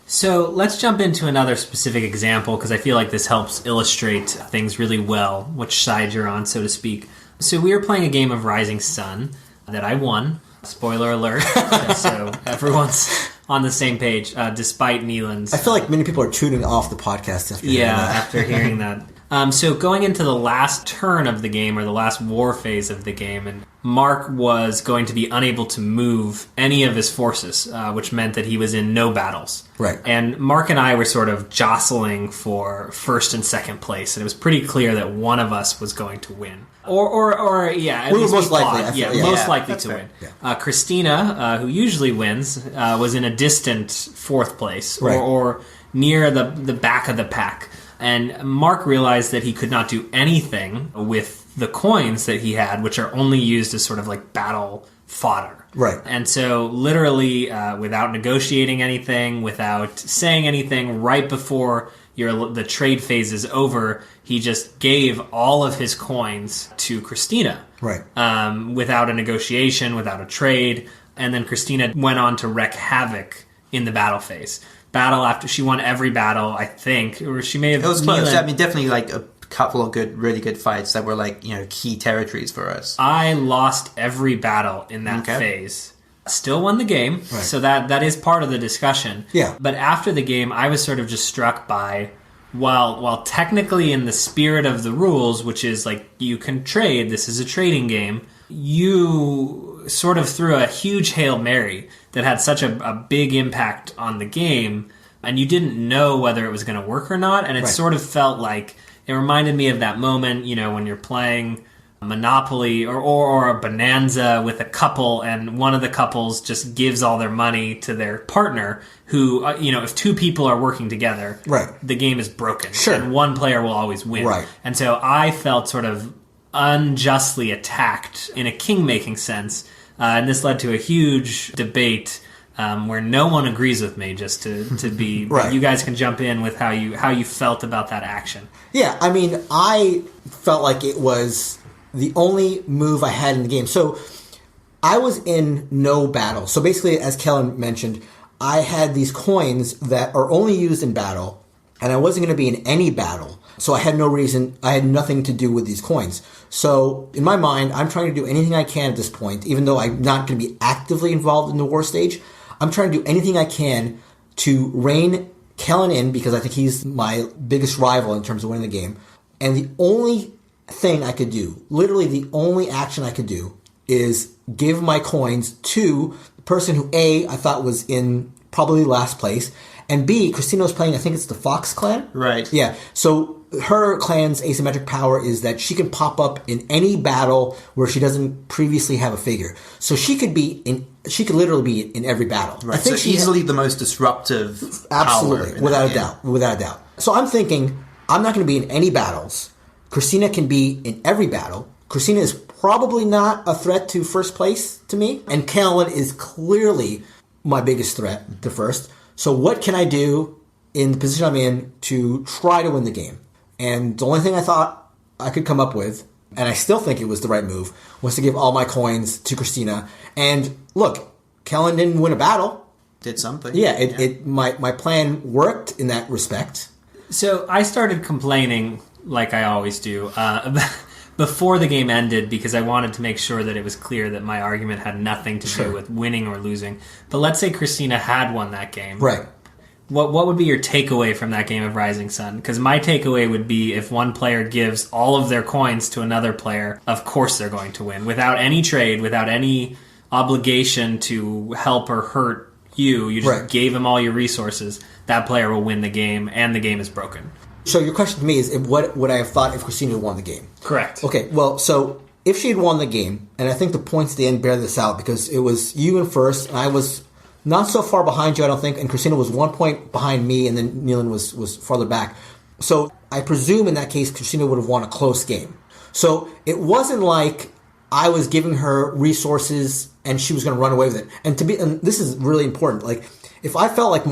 So let's jump into another specific example because I feel like this helps illustrate things really well, which side you're on, so to speak. So we were playing a game of Rising Sun that I won. Spoiler alert. So everyone's on the same page, despite Neelan's. I feel like many people are tuning off the podcast after hearing that. After hearing that. So going into the last turn of the game, or the last war phase of the game, and Mark was going to be unable to move any of his forces, which meant that he was in no battles. Right. And Mark and I were sort of jostling for first and second place, and it was pretty clear that one of us was going to win. Or yeah, at we least were most likely. Most likely to win. Yeah. Christina, who usually wins, was in a distant fourth place, Right. or near the back of the pack. And Mark realized that he could not do anything with the coins that he had, which are only used as sort of like battle fodder. Right. And so literally, without negotiating anything, without saying anything, right before the trade phase is over, he just gave all of his coins to Christina. Right. Without a negotiation, without a trade. And then Christina went on to wreak havoc in the battle phase. Battle after she won every battle, I think, or she may have. It was close. I mean, definitely like a couple of really good fights that were like, key territories for us. I lost every battle in that phase. Still won the game, so that is part of the discussion. Yeah. But after the game, I was sort of just struck by, while technically in the spirit of the rules, which is like you can trade, this is a trading game, you sort of threw a huge Hail Mary that had such a big impact on the game, and you didn't know whether it was going to work or not, and it sort of felt like, it reminded me of that moment, when you're playing Monopoly or a Bonanza with a couple, and one of the couples just gives all their money to their partner, who, if two people are working together, the game is broken, and one player will always win. Right. And so I felt sort of unjustly attacked in a king-making sense, and this led to a huge debate where no one agrees with me, just to be... Right. You guys can jump in with how you felt about that action. Yeah, I mean, I felt like it was the only move I had in the game. So I was in no battle. So basically, as Kellen mentioned, I had these coins that are only used in battle, and I wasn't going to be in any battle. So I had no reason, I had nothing to do with these coins. So in my mind, I'm trying to do anything I can at this point, even though I'm not going to be actively involved in the war stage. I'm trying to do anything I can to rein Kellen in, because I think he's my biggest rival in terms of winning the game. And the only thing I could do, literally the only action I could do, is give my coins to the person who, A, I thought was in probably last place, and B, Christina was playing, I think it's the Fox clan? Right. Yeah. So her clan's asymmetric power is that she can pop up in any battle where she doesn't previously have a figure. So she could literally be in every battle. Right. I think she's easily the most disruptive absolutely, power without a doubt. So I'm thinking, I'm not going to be in any battles. Christina can be in every battle. Christina is probably not a threat to first place to me, and Kellen is clearly my biggest threat to first. So what can I do in the position I'm in to try to win the game? And the only thing I thought I could come up with, and I still think it was the right move, was to give all my coins to Christina. And look, Kellen didn't win a battle. Did something. Yeah, my plan worked in that respect. So I started complaining, like I always do, before the game ended because I wanted to make sure that it was clear that my argument had nothing to do with winning or losing. But let's say Christina had won that game. Right. What would be your takeaway from that game of Rising Sun? Because my takeaway would be if one player gives all of their coins to another player, of course they're going to win. Without any trade, without any obligation to help or hurt you just gave them all your resources, that player will win the game, and the game is broken. So your question to me is, what would I have thought if Christina had won the game? Correct. Okay, well, so if she had won the game, and I think the points at the end bear this out, because it was you in first, and I was not so far behind you, I don't think, and Christina was 1 point behind me, and then Neelan was farther back. So I presume in that case, Christina would have won a close game. So it wasn't like I was giving her resources and she was going to run away with it. And this is really important. Like, if I felt like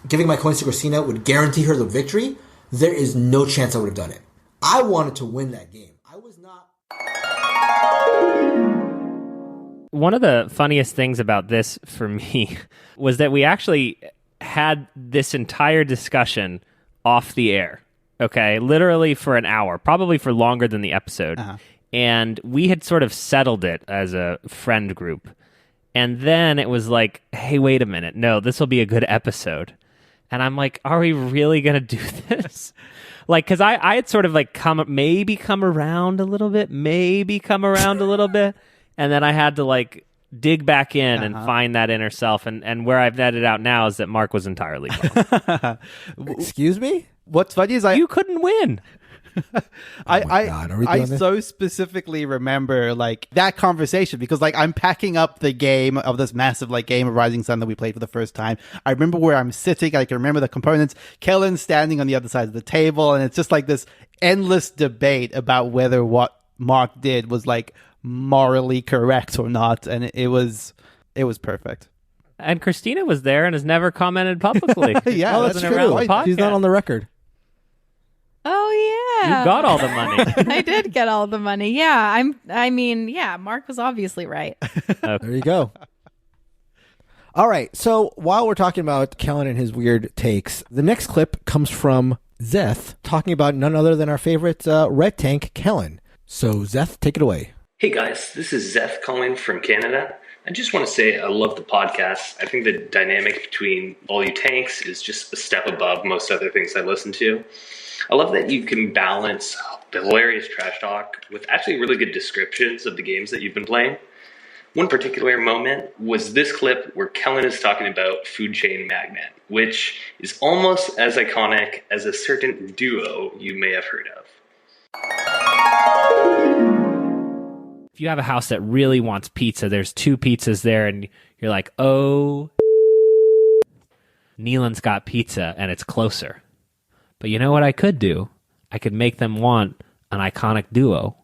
giving my coins to Christina would guarantee her the victory, there is no chance I would have done it. I wanted to win that game. I was not. One of the funniest things about this for me was that we actually had this entire discussion off the air. Okay, literally for an hour, probably for longer than the episode. Uh-huh. And we had sort of settled it as a friend group. And then it was like, hey, wait a minute. No, this will be a good episode. And I'm like, are we really going to do this? Like, because I had sort of like come around a little bit. And then I had to like dig back in and find that inner self. And where I've netted out now is that Mark was entirely wrong. Excuse me? What's funny is you couldn't win. I so specifically remember like that conversation because like I'm packing up the game of this massive like game of Rising Sun that we played for the first time. I remember where I'm sitting. I can remember the components. Kellen standing on the other side of the table, and it's just like this endless debate about whether what Mark did was like morally correct or not, and it was perfect. And Christina was there and has never commented publicly. Yeah, that's true. She's not on the record. Oh, yeah. You got all the money. I did get all the money. Yeah, Mark was obviously right. There you go. All right. So while we're talking about Kellen and his weird takes, the next clip comes from Zeth talking about none other than our favorite red tank, Kellen. So Zeth, take it away. Hey guys, this is Zeth calling from Canada. I just want to say I love the podcast. I think the dynamic between all you tanks is just a step above most other things I listen to. I love that you can balance the hilarious trash talk with actually really good descriptions of the games that you've been playing. One particular moment was this clip where Kellen is talking about Food Chain Magnate, which is almost as iconic as a certain duo you may have heard of. If you have a house that really wants pizza, there's 2 pizzas there, and you're like, oh, Neelan's got pizza, and it's closer. But you know what I could do? I could make them want an iconic duo,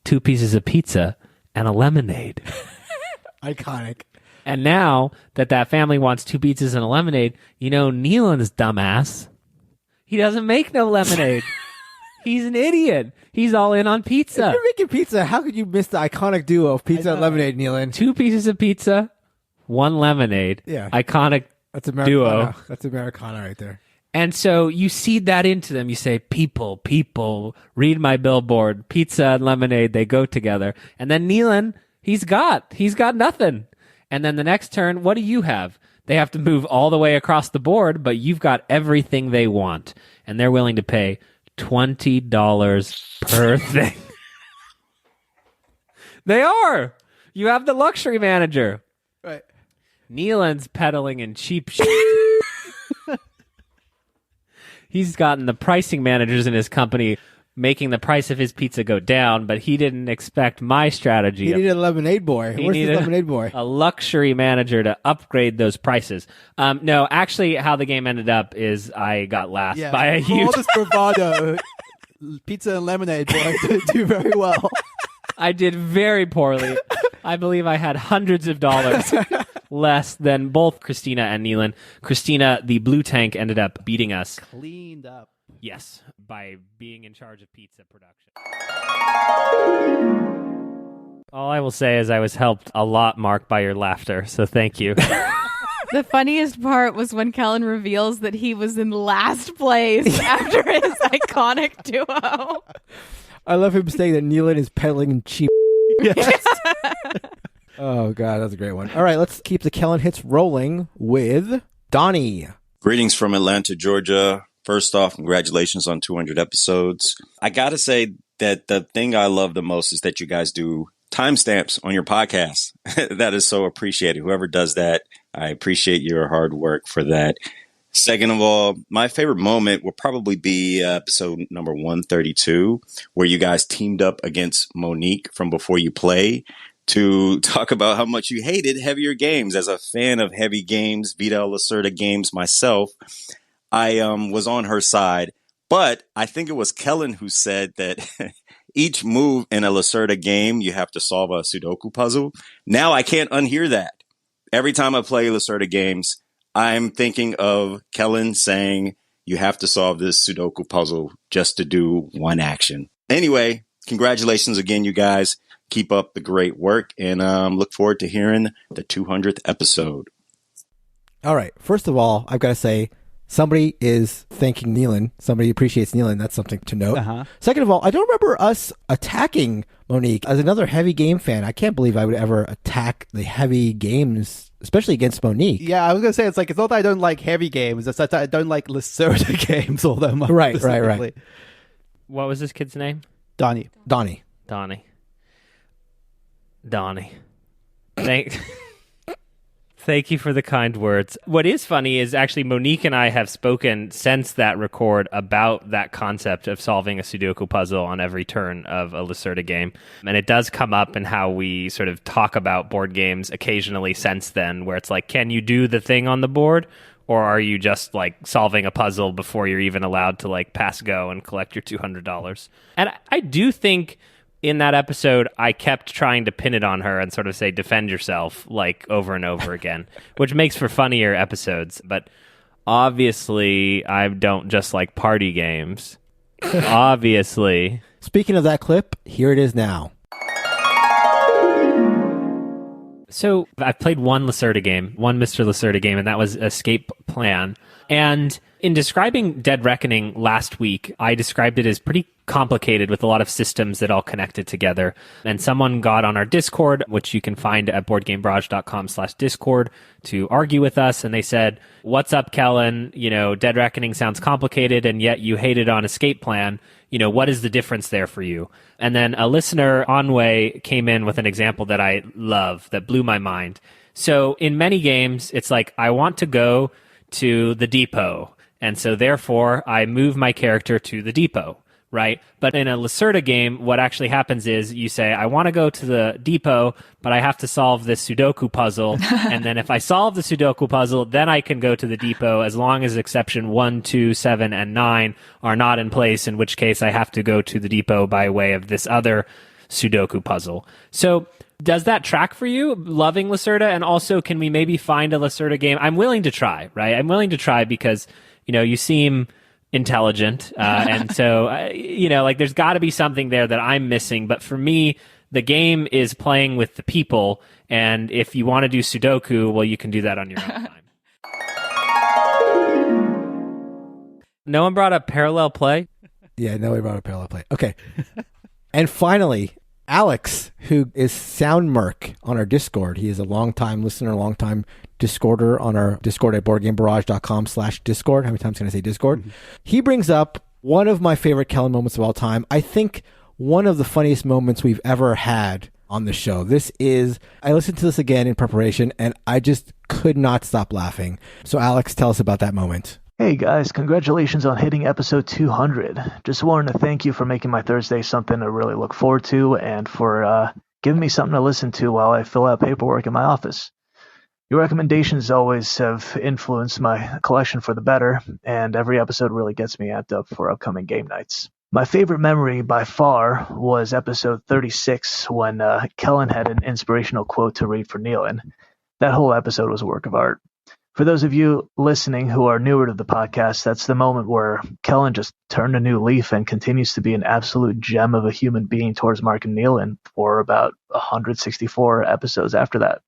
2 pieces of pizza and a lemonade. Iconic. And now that family wants 2 pizzas and a lemonade, you know Neelan's dumbass. He doesn't make no lemonade. He's an idiot. He's all in on pizza. If you're making pizza, how could you miss the iconic duo of pizza and lemonade, Neelan? 2 pieces of pizza, 1 lemonade. Yeah. Iconic duo. That's Americana right there. And so you seed that into them. You say, people, read my billboard. Pizza and lemonade, they go together. And then Neelan, he's got nothing. And then the next turn, what do you have? They have to move all the way across the board, but you've got everything they want. And they're willing to pay $20 per thing. They are. You have the luxury manager. Right. Neelan's peddling in cheap shit. He's gotten the pricing managers in his company making the price of his pizza go down, but he didn't expect my strategy. He needed a lemonade boy. Where's the lemonade boy? A luxury manager to upgrade those prices. No, actually, how the game ended up is I got last by a huge... All this bravado, pizza and lemonade boy didn't do very well. I did very poorly. I believe I had hundreds of dollars less than both Christina and Neelan. Christina, the blue tank, ended up beating us. Cleaned up. Yes, by being in charge of pizza production. All I will say is I was helped a lot, Mark, by your laughter, so thank you. The funniest part was when Kellen reveals that he was in last place after his iconic duo. I love him saying that Neelan is peddling cheap. Yes. Oh, God, that's a great one. All right, let's keep the Kellen hits rolling with Donnie. Greetings from Atlanta, Georgia. First off, congratulations on 200 episodes. I got to say that the thing I love the most is that you guys do timestamps on your podcast. That is so appreciated. Whoever does that, I appreciate your hard work for that. Second of all, my favorite moment will probably be episode number 132, where you guys teamed up against Monique from Before You Play to talk about how much you hated heavier games. As a fan of heavy games, Vita Lacerda games myself, I was on her side. But I think it was Kellen who said that each move in a Lacerda game, you have to solve a Sudoku puzzle. Now I can't unhear that. Every time I play Lacerda games, I'm thinking of Kellen saying, you have to solve this Sudoku puzzle just to do one action. Anyway, congratulations again, you guys. Keep up the great work, and look forward to hearing the 200th episode. All right. First of all, I've got to say, somebody is thanking Neelan. Somebody appreciates Neelan. That's something to note. Uh-huh. Second of all, I don't remember us attacking Monique. As another heavy game fan, I can't believe I would ever attack the heavy games, especially against Monique. Yeah, I was going to say, it's not that I don't like heavy games. It's that I don't like Lacerda games all that much. Right. What was this kid's name? Donnie. Donnie. Thank you for the kind words. What is funny is actually Monique and I have spoken since that record about that concept of solving a Sudoku puzzle on every turn of a Lacerda game. And it does come up in how we sort of talk about board games occasionally since then, where it's like, can you do the thing on the board? Or are you just like solving a puzzle before you're even allowed to like pass go and collect your $200? And I do think in that episode, I kept trying to pin it on her and sort of say, defend yourself, like over and over again, which makes for funnier episodes. But obviously, I don't just like party games. Obviously. Speaking of that clip, here it is now. So I've played one Lacerda game, one Mr. Lacerda game, and that was Escape Plan. And in describing Dead Reckoning last week, I described it as pretty complicated with a lot of systems that all connected together. And someone got on our Discord, which you can find at boardgamebarrage.com/Discord, to argue with us. And they said, what's up, Kellen? You know, Dead Reckoning sounds complicated, and yet you hated on Escape Plan. You know, what is the difference there for you? And then a listener, Onway, came in with an example that I love, that blew my mind. So in many games, it's like, I want to go to the depot. And so therefore, I move my character to the depot, right? But in a Lacerda game, what actually happens is you say, I want to go to the depot, but I have to solve this Sudoku puzzle. And then if I solve the Sudoku puzzle, then I can go to the depot as long as exception 1, 2, 7, and 9 are not in place, in which case I have to go to the depot by way of this other Sudoku puzzle. So does that track for you, loving Lacerda? And also, can we maybe find a Lacerda game? I'm willing to try, right? I'm willing to try because, you know, you seem intelligent. And so, you know, like there's got to be something there that I'm missing. But for me, the game is playing with the people. And if you want to do Sudoku, well, you can do that on your own time. No one brought up parallel play? Yeah, nobody brought up parallel play. Okay. And finally, Alex, who is Soundmerc on our Discord. He is a long-time listener, long-time Discorder on our Discord at boardgamebarrage.com/Discord. How many times can I say Discord? Mm-hmm. He brings up one of my favorite Kellen moments of all time. I think one of the funniest moments we've ever had on the show. I listened to this again in preparation, and I just could not stop laughing. So Alex, tell us about that moment. Hey guys, congratulations on hitting episode 200. Just wanted to thank you for making my Thursday something to really look forward to and for giving me something to listen to while I fill out paperwork in my office. Your recommendations always have influenced my collection for the better, and every episode really gets me amped up for upcoming game nights. My favorite memory by far was episode 36 when Kellen had an inspirational quote to read for Neelan. That whole episode was a work of art. For those of you listening who are newer to the podcast, that's the moment where Kellen just turned a new leaf and continues to be an absolute gem of a human being towards Mark and Neelan for about 164 episodes after that.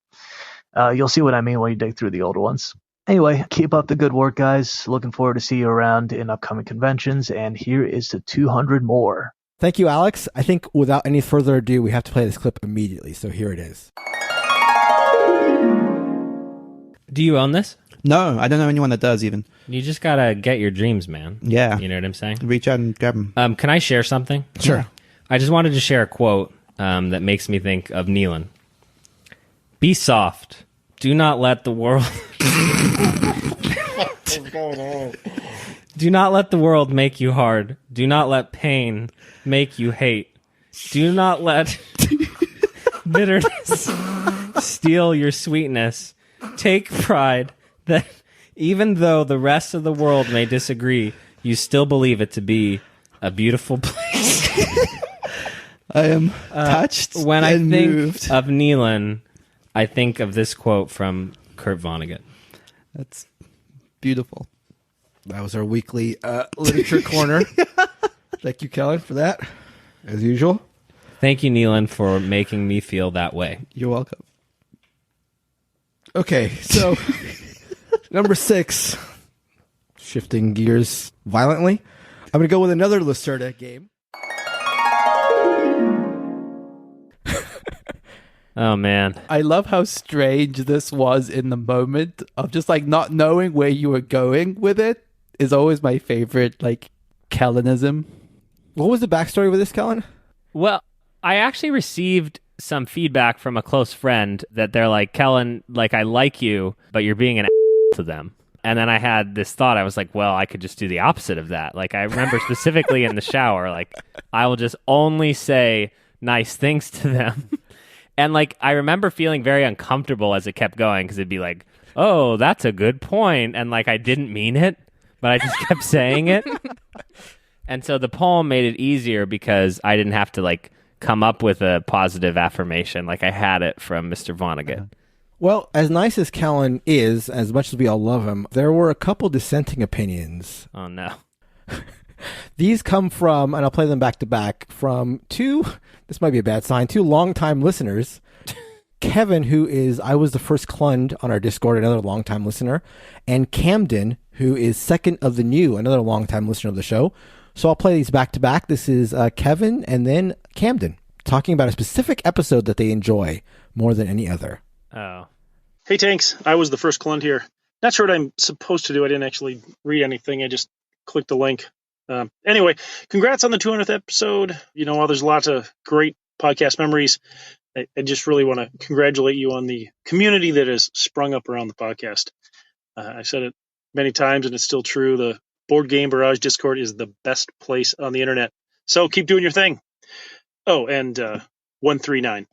You'll see what I mean when you dig through the older ones. Anyway, keep up the good work, guys. Looking forward to see you around in upcoming conventions, and here is to 200 more. Thank you, Alex. I think without any further ado, we have to play this clip immediately. So here it is. Do you own this? No, I don't know anyone that does even. You just gotta get your dreams, man. Yeah. You know what I'm saying? Reach out and grab them. Can I share something? Sure. I just wanted to share a quote that makes me think of Neelan. Be soft. Do not let the world... Do not let the world make you hard. Do not let pain make you hate. Do not let bitterness steal your sweetness. Take pride that even though the rest of the world may disagree, you still believe it to be a beautiful place. I am touched When and I think moved. of Neelan, I think of this quote from Kurt Vonnegut. That's beautiful. That was our weekly literature corner. Thank you, Kellen, for that, as usual. Thank you, Neelan, for making me feel that way. You're welcome. Okay, so number 6, shifting gears violently. I'm going to go with another Lacerda game. Oh, man. I love how strange this was in the moment of just like not knowing where you were going with it is always my favorite, like, Kellenism. What was the backstory with this, Kellen? Well, I actually received some feedback from a close friend that they're like, Kellen, like, I like you, but you're being an to them. And then I had this thought. I was like, well, I could just do the opposite of that. Like, I remember specifically in the shower, like, I will just only say nice things to them. And, like, I remember feeling very uncomfortable as it kept going because it'd be like, oh, that's a good point. And, like, I didn't mean it, but I just kept saying it. And so the poem made it easier because I didn't have to, like, come up with a positive affirmation. Like, I had it from Mr. Vonnegut. Well, as nice as Kellen is, as much as we all love him, there were a couple dissenting opinions. Oh, no. These come from, and I'll play them back to back, from two, this might be a bad sign, two longtime listeners. Kevin, who is, I was the first Clund on our Discord, another longtime listener, and Camden, who is second of the new, another longtime listener of the show. So I'll play these back to back. This is Kevin and then Camden, talking about a specific episode that they enjoy more than any other. Oh. Hey, Tanks. I was the first Clund here. Not sure what I'm supposed to do. I didn't actually read anything. I just clicked the link. Anyway, congrats on the 200th episode. You know, there's lots of great podcast memories. I just really want to congratulate you on the community that has sprung up around the podcast. I've said it many times, and it's still true. The Board Game Barrage Discord is the best place on the internet. So keep doing your thing. Oh, and 139.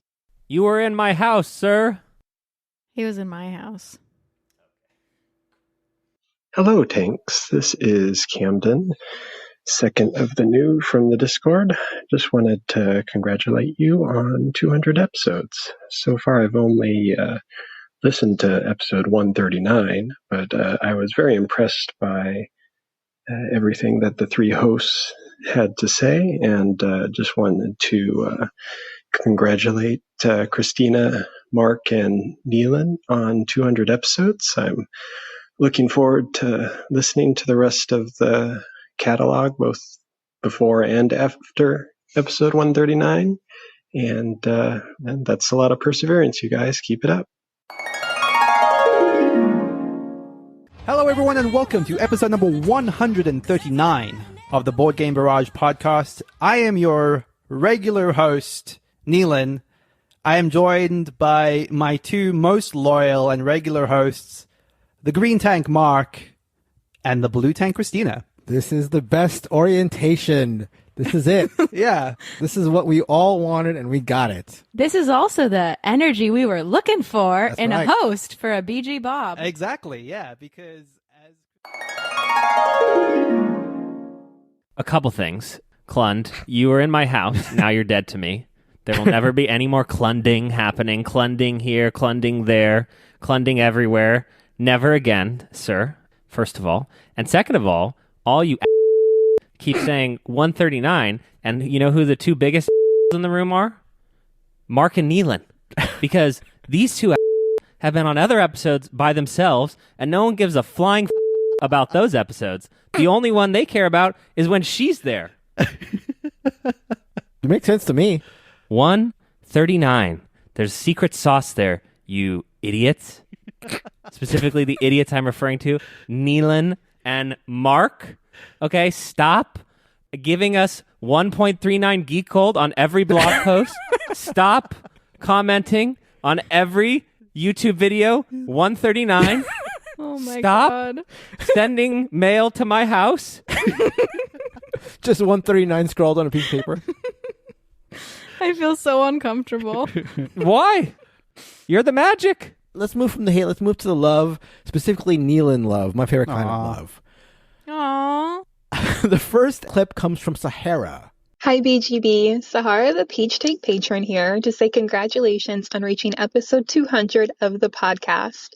You were in my house, sir. He was in my house. Hello, Tanks. This is Camden, second of the new from the Discord. Just wanted to congratulate you on 200 episodes. So far, I've only listened to episode 139, but I was very impressed by everything that the three hosts had to say, and just wanted to congratulate Christina, Mark, and Neelan on 200 episodes. I'm looking forward to listening to the rest of the catalog, both before and after episode 139. And that's a lot of perseverance, you guys. Keep it up. Hello, everyone, and welcome to episode number 139 of the Board Game Barrage podcast. I am your regular host, Neelan. I am joined by my two most loyal and regular hosts, the Green Tank Mark and the Blue Tank Christina. This is the best orientation. This is it. Yeah. This is what we all wanted, and we got it. This is also the energy we were looking for That's in right. a host for a BG Bob. Exactly, yeah, because A couple things. Clund, you were in my house. Now you're dead to me. There will never be any more clunding happening. Clunding here, clunding there, clunding everywhere. Never again, sir, first of all. And second of all you keep saying 139, and you know who the two biggest in the room are? Mark and Neelan. Because these two have been on other episodes by themselves, and no one gives a flying about those episodes. The only one they care about is when she's there. It makes sense to me. 139. There's secret sauce there, you idiots. Specifically, the idiots I'm referring to, Neelan and Mark. Okay, stop giving us 1.39 geek gold on every blog post. Stop commenting on every YouTube video. 139. Oh my Stop God. sending mail to my house. Just 139 scrawled on a piece of paper. I feel so uncomfortable. Why? You're the magic. Let's move from the hate. Let's move to the love, specifically Neelan love, my favorite kind of love. Aww. The first clip comes from Sahara. Hi, BGB. Sahara, the Peach Tank patron here to say congratulations on reaching episode 200 of the podcast.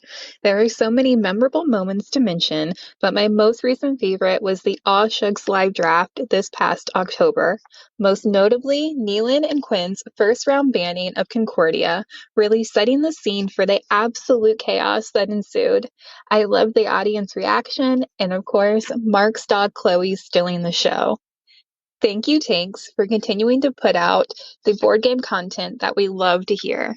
There are so many memorable moments to mention, but my most recent favorite was the Aw Shucks live draft this past October. Most notably, Neelan and Quinn's first round banning of Concordia, really setting the scene for the absolute chaos that ensued. I loved the audience reaction, and of course, Mark's dog Chloe stealing the show. Thank you, Tanks, for continuing to put out the board game content that we love to hear.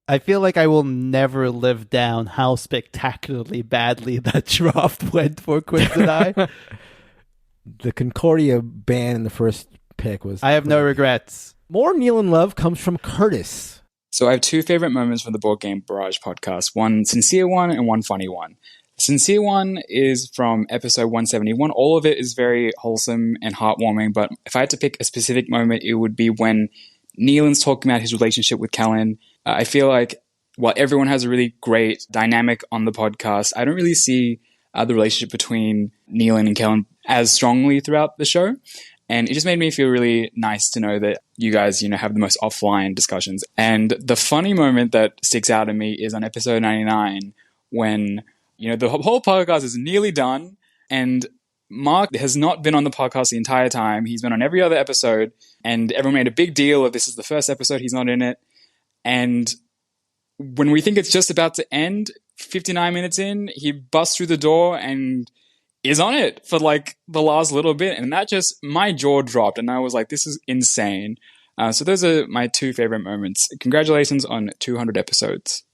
I feel like I will never live down how spectacularly badly that draft went for Quinn and I. The Concordia ban in the first pick was... I have no regrets. More Neelan love comes from Curtis. So I have two favorite moments from the Board Game Barrage podcast. One sincere one and one funny one. The sincere one is from episode 171. All of it is very wholesome and heartwarming, but if I had to pick a specific moment, it would be when Neelan's talking about his relationship with Kellen. I feel like while everyone has a really great dynamic on the podcast, I don't really see the relationship between Neelan and Kellen as strongly throughout the show. And it just made me feel really nice to know that you guys, have the most offline discussions. And the funny moment that sticks out to me is on episode 99 when... the whole podcast is nearly done, and Mark has not been on the podcast the entire time. He's been on every other episode, and everyone made a big deal of this is the first episode, he's not in it. And when we think it's just about to end, 59 minutes in, he busts through the door and is on it for the last little bit. And that just, my jaw dropped, and I was like, this is insane. So those are my two favorite moments. Congratulations on 200 episodes.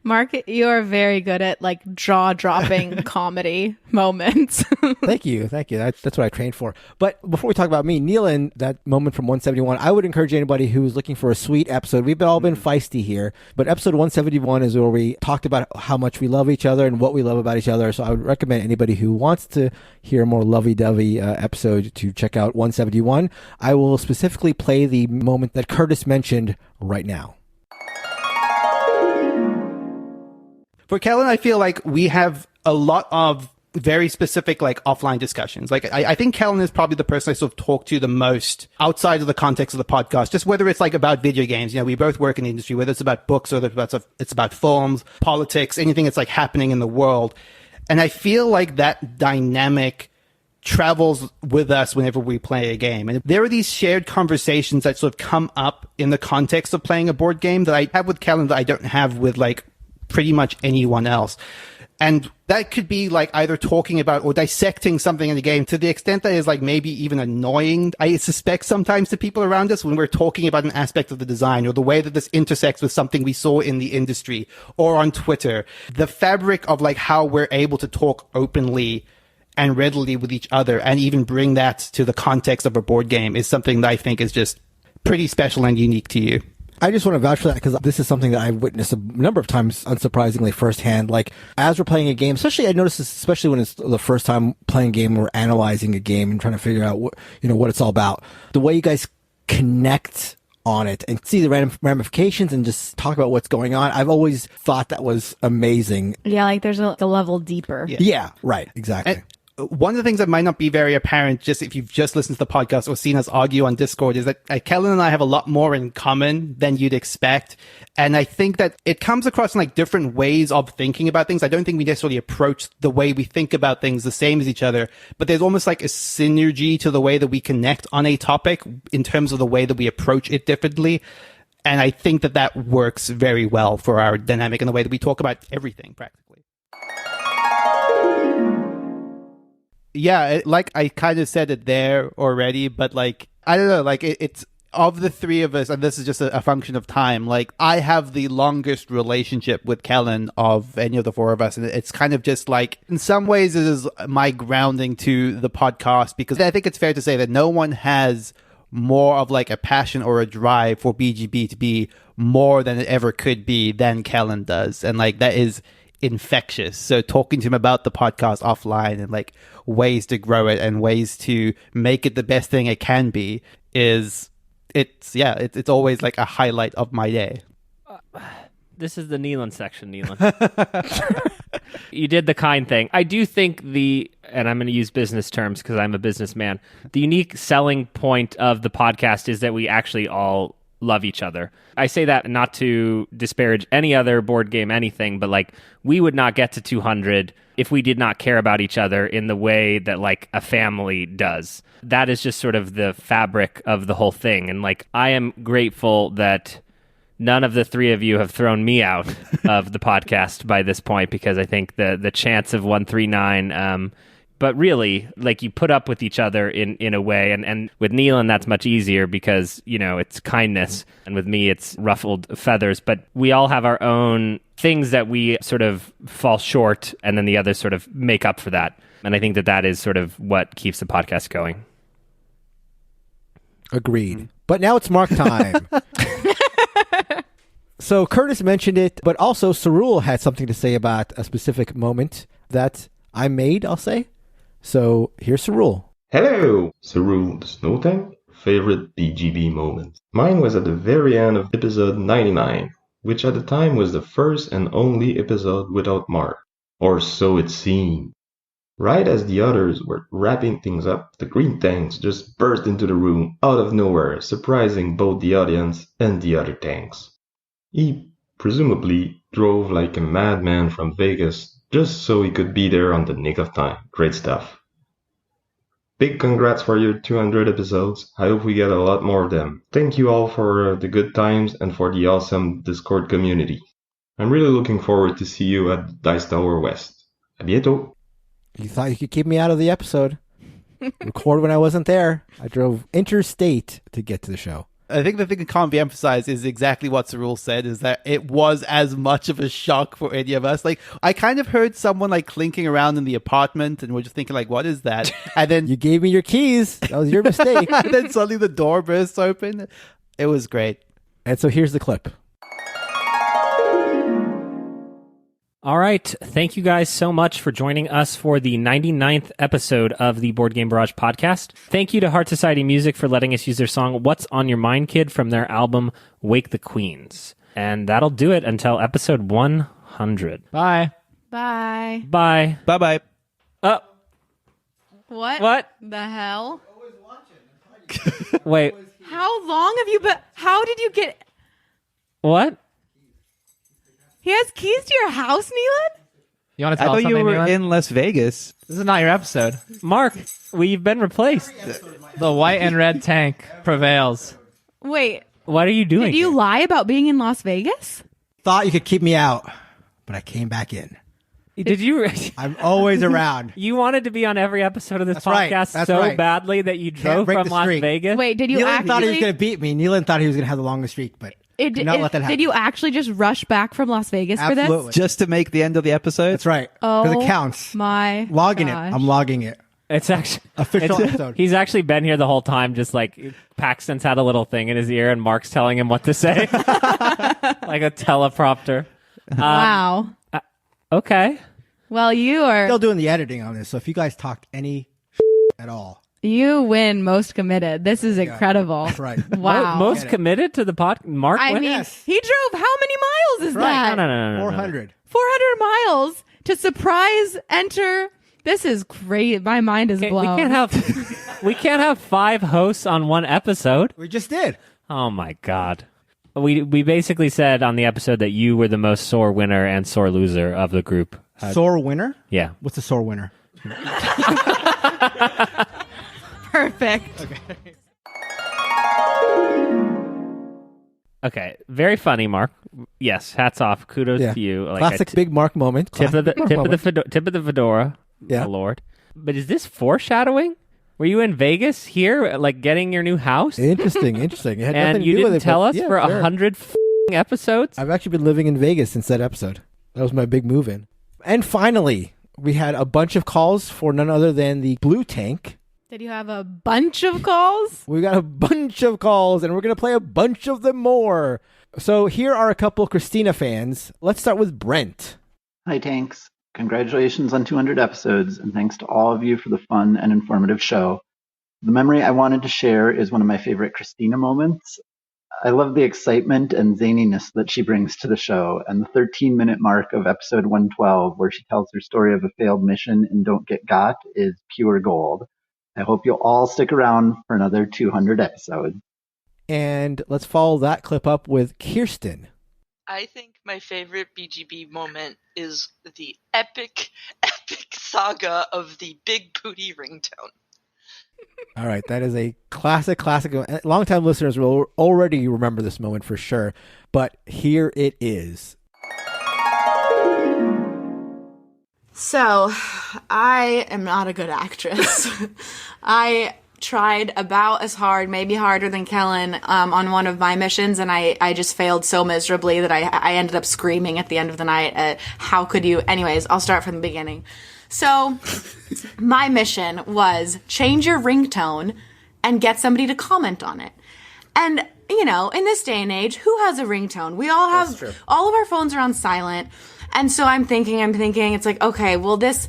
Mark, you are very good at jaw-dropping comedy moments. Thank you. That's what I trained for. But before we talk about me, Neelan, that moment from 171, I would encourage anybody who's looking for a sweet episode. We've all been feisty here, but episode 171 is where we talked about how much we love each other and what we love about each other. So I would recommend anybody who wants to hear a more lovey-dovey episode to check out 171. I will specifically play the moment that Curtis mentioned right now. For Kellen, I feel like we have a lot of very specific, offline discussions. I think Kellen is probably the person I sort of talk to the most outside of the context of the podcast, just whether it's about video games. We both work in the industry, whether it's about books or it's about films, politics, anything that's happening in the world. And I feel like that dynamic travels with us whenever we play a game. And there are these shared conversations that sort of come up in the context of playing a board game that I have with Kellen that I don't have with pretty much anyone else. And that could be either talking about or dissecting something in the game to the extent that is maybe even annoying, I suspect, sometimes to people around us when we're talking about an aspect of the design or the way that this intersects with something we saw in the industry or on Twitter. The fabric of how we're able to talk openly and readily with each other and even bring that to the context of a board game is something that I think is just pretty special and unique to you. I just want to vouch for that because this is something that I've witnessed a number of times, unsurprisingly, firsthand. As we're playing a game, especially I notice this, especially when it's the first time playing a game or analyzing a game and trying to figure out what it's all about. The way you guys connect on it and see the ramifications and just talk about what's going on. I've always thought that was amazing. Yeah, there's a level deeper. Yeah, right, exactly. And one of the things that might not be very apparent just if you've just listened to the podcast or seen us argue on Discord is that Kellen and I have a lot more in common than you'd expect. And I think that it comes across in different ways of thinking about things. I don't think we necessarily approach the way we think about things the same as each other, but there's almost a synergy to the way that we connect on a topic in terms of the way that we approach it differently. And I think that works very well for our dynamic and the way that we talk about everything practically. Yeah, like I kind of said it there already, but like, I don't know, like it's of the three of us, and this is just a function of time, like I have the longest relationship with Kellen of any of the four of us, and it's kind of just like, in some ways it is my grounding to the podcast, because I think it's fair to say that no one has more of like a passion or a drive for BGB to be more than it ever could be than Kellen does, and like that is infectious. So talking to him about the podcast offline and like ways to grow it and ways to make it the best thing it can be it's always like a highlight of my day. This is the Neelan section, Neelan. You did the kind thing. I do think and I'm going to use business terms because I'm a businessman, the unique selling point of the podcast is that we actually all love each other. I say that not to disparage any other board game, anything, but like we would not get to 200 if we did not care about each other in the way that like a family does. That is just sort of the fabric of the whole thing. And like, I am grateful that none of the three of you have thrown me out of the podcast by this point, because I think the chance of 139, but really, like, you put up with each other in a way, and with Neelan that's much easier because, you know, it's kindness, and with me it's ruffled feathers, but we all have our own things that we sort of fall short, and then the others sort of make up for that. And I think that is sort of what keeps the podcast going. Agreed. But now it's Mark time. So Curtis mentioned it, but also Saroule had something to say about a specific moment that I made, I'll say. So here's Saroule. Hello! Saroule the Snow Tank. Favorite BGB moment. Mine was at the very end of episode 99, which at the time was the first and only episode without Mark. Or so it seemed. Right as the others were wrapping things up, the green tanks just burst into the room out of nowhere, surprising both the audience and the other tanks. He presumably drove like a madman from Vegas just so he could be there on the nick of time. Great stuff. Big congrats for your 200 episodes. I hope we get a lot more of them. Thank you all for the good times and for the awesome Discord community. I'm really looking forward to see you at Dice Tower West. A bientôt. You thought you could keep me out of the episode. Record when I wasn't there. I drove interstate to get to the show. I think the thing that can't be emphasized is exactly what Saroule said, is that it was as much of a shock for any of us. Like, I kind of heard someone like clinking around in the apartment, and we're just thinking like, what is that? And then you gave me your keys. That was your mistake. And then suddenly the door bursts open. It was great. And so here's the clip. All right. Thank you guys so much for joining us for the 99th episode of the Board Game Barrage podcast. Thank you to Heart Society Music for letting us use their song What's on Your Mind, Kid from their album Wake the Queens. And that'll do it until episode 100. Bye. Bye. Bye. Bye-bye. What the hell? Wait. How long have you been? How did you get? What? He has keys to your house, Neelan? You want to tell us something, you were Neelan? in Las Vegas. This is not your episode. Mark, we've been replaced. The white and red tank prevails. Wait. What are you doing? Did you lie about being in Las Vegas? Thought you could keep me out, but I came back in. Did you? I'm always around. You wanted to be on every episode of this podcast badly that you drove from Las Vegas? Wait, did you Neelan actually? thought he was going to beat me. Neelan thought he was going to have the longest streak, but did not let that happen. Did you actually just rush back from Las Vegas for this? Just to make the end of the episode? That's right. Oh, because it counts. My logging gosh. it. I'm logging it. It's actually official episode. He's actually been here the whole time. Just like Paxton's had a little thing in his ear, and Mark's telling him what to say, like a teleprompter. Wow. Okay. Well, you are still doing the editing on this, so if you guys talked any at all, you win most committed. This is incredible. That's right. Wow. Most committed to the pod. Mark. I went? mean, he drove how many miles is that? No. 400. 400 miles to surprise enter. This is great. My mind is blown. We can't have 5 hosts on one episode. We just did. Oh my god. We basically said on the episode that you were the most sore winner and sore loser of the group. Sore winner? Yeah. What's a sore winner? Perfect. Okay. Very funny, Mark. Yes. Hats off. Kudos to you. Like Classic big Mark moment. Tip of the fedora. Yeah. My lord. But is this foreshadowing? Were you in Vegas here, like getting your new house? Interesting. It had nothing And to you do with didn't it, tell but us yeah, for sure. 100 episodes? I've actually been living in Vegas since that episode. That was my big move in. And finally, we had a bunch of calls for none other than the blue tank. Did you have a bunch of calls? We got a bunch of calls, and we're going to play a bunch of them more. So here are a couple Christina fans. Let's start with Brent. Hi, Tanks. Congratulations on 200 episodes, and thanks to all of you for the fun and informative show. The memory I wanted to share is one of my favorite Christina moments. I love the excitement and zaniness that she brings to the show, and the 13-minute mark of episode 112, where she tells her story of a failed mission and Don't Get Got, is pure gold. I hope you'll all stick around for another 200 episodes. And let's follow that clip up with Kirsten. I think my favorite BGB moment is the epic saga of the big booty ringtone. All right, that is a classic. Longtime listeners will already remember this moment for sure, but here it is. So, I am not a good actress. I tried about as hard, maybe harder than Kellen, on one of my missions, and I just failed so miserably that I ended up screaming at the end of the night at how could you... Anyways, I'll start from the beginning. So, my mission was change your ringtone and get somebody to comment on it. And, you know, in this day and age, who has a ringtone? We all have... All of our phones are on silent. And so I'm thinking, it's like, okay, well, this,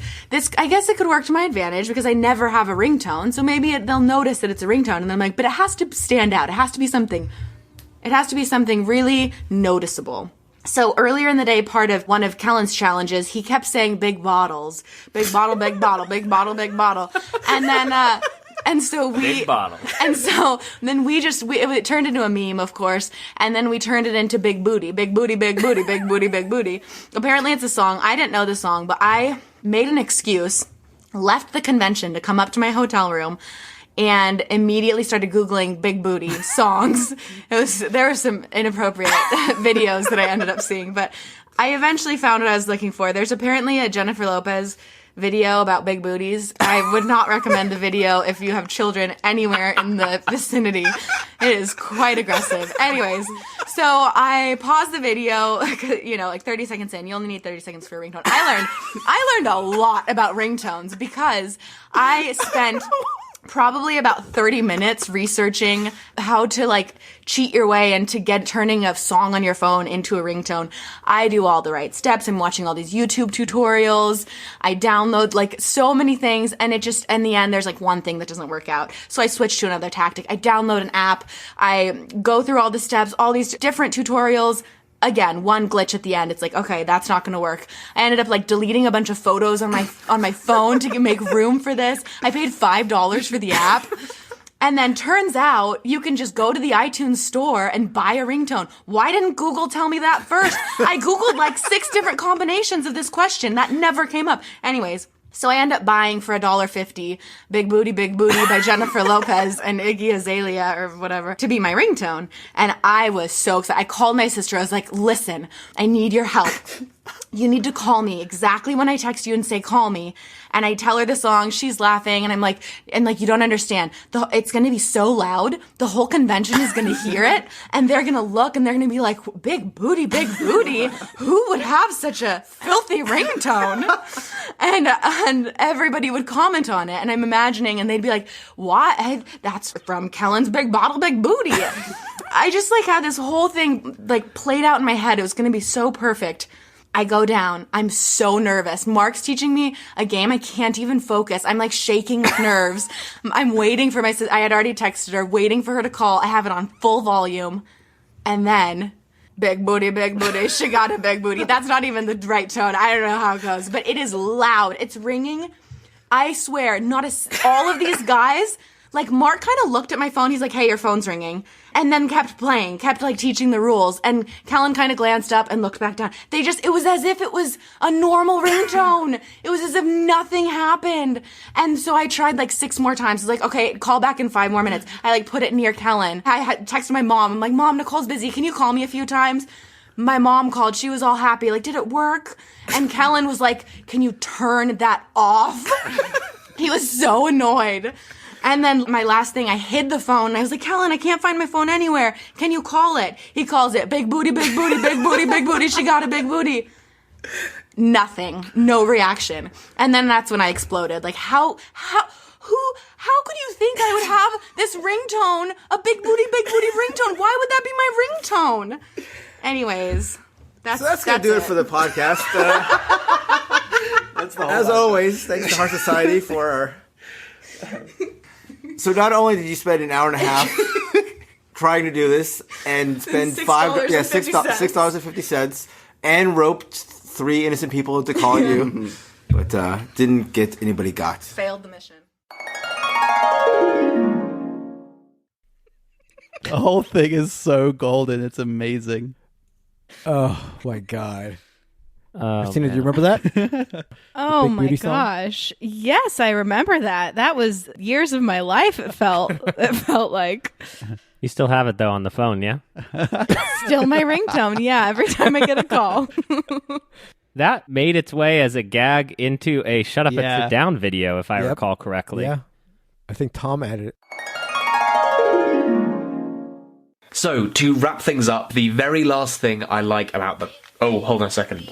I guess it could work to my advantage because I never have a ringtone. So maybe they'll notice that it's a ringtone. And then I'm like, but it has to stand out. It has to be something really noticeable. So earlier in the day, part of one of Kellen's challenges, he kept saying big bottles, big bottle, big bottle, big bottle, big bottle. And then, and so Big bottle. And so then it turned into a meme, of course, and then we turned it into big booty, big booty, big booty, big booty, big booty. Apparently it's a song. I didn't know the song, but I made an excuse, left the convention to come up to my hotel room, and immediately started Googling big booty songs. There were some inappropriate videos that I ended up seeing, but I eventually found what I was looking for. There's apparently a Jennifer Lopez video about big booties. I would not recommend the video if you have children anywhere in the vicinity. It is quite aggressive. Anyways, so I paused the video, you know, like 30 seconds in. You only need 30 seconds for a ringtone. I learned a lot about ringtones because I spent probably about 30 minutes researching how to like cheat your way into turning a song on your phone into a ringtone. I do all the right steps. I'm watching all these YouTube tutorials. I download like so many things, and it just, in the end, there's like one thing that doesn't work out. So I switch to another tactic. I download an app. I go through all the steps, all these different tutorials. Again, one glitch at the end. It's like, okay, that's not going to work. I ended up like deleting a bunch of photos on my phone to make room for this. I paid $5 for the app. And then turns out you can just go to the iTunes store and buy a ringtone. Why didn't Google tell me that first? I Googled like 6 different combinations of this question. That never came up. Anyways, so I end up buying for $1.50 Big Booty by Jennifer Lopez and Iggy Azalea or whatever to be my ringtone. And I was so excited. I called my sister. I was like, listen, I need your help. You need to call me exactly when I text you and say, call me. And I tell her the song. She's laughing. And I'm like, you don't understand. It's going to be so loud. The whole convention is going to hear it. And they're going to look and they're going to be like, big booty. Who would have such a filthy ringtone? And everybody would comment on it. And I'm imagining, and they'd be like, what? That's from Kellen's Big Bottle, Big Booty. I just like had this whole thing like played out in my head. It was going to be so perfect. I go down. I'm so nervous. Mark's teaching me a game. I can't even focus. I'm like shaking with nerves. I'm waiting for I had already texted her, waiting for her to call. I have it on full volume. And then, big booty. She got a big booty. That's not even the right tone. I don't know how it goes, but it is loud. It's ringing. I swear, all of these guys, like Mark kind of looked at my phone. He's like, hey, your phone's ringing. And then kept playing, kept like teaching the rules. And Kellen kind of glanced up and looked back down. It was as if it was a normal ringtone. It was as if nothing happened. And so I tried like 6 more times. I was like, okay, call back in 5 more minutes. I like put it near Kellen. I had texted my mom. I'm like, Mom, Nicole's busy. Can you call me a few times? My mom called. She was all happy. Like, did it work? And Kellen was like, can you turn that off? He was so annoyed. And then my last thing, I hid the phone. I was like, Kellen, I can't find my phone anywhere. Can you call it? He calls it, big booty, big booty, big booty, big booty. She got a big booty. Nothing. No reaction. And then that's when I exploded. Like, how could you think I would have this ringtone, a big booty ringtone? Why would that be my ringtone? Anyways, that's going to do it for the podcast. As always, thanks to Heart Society for our... So not only did you spend an hour and a half trying to do this and spend $6.50 and roped 3 innocent people into calling you, but didn't get anybody got. Failed the mission. The whole thing is so golden. It's amazing. Oh my God. Christina, do you remember that? Oh my gosh. Yes, I remember that. That was years of my life, it felt like. You still have it though on the phone, yeah? Still my ringtone, yeah, every time I get a call. That made its way as a gag into a Shut Up and Sit Down video, if I recall correctly. Yeah. I think Tom added it. So, to wrap things up, the very last thing I like about the... Oh, hold on a second.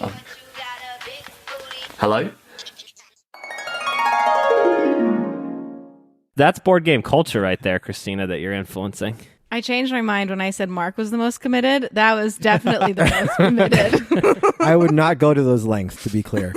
Hello? That's board game culture right there, Christina, that you're influencing. I changed my mind when I said Mark was the most committed. That was definitely the most committed. I would not go to those lengths, to be clear.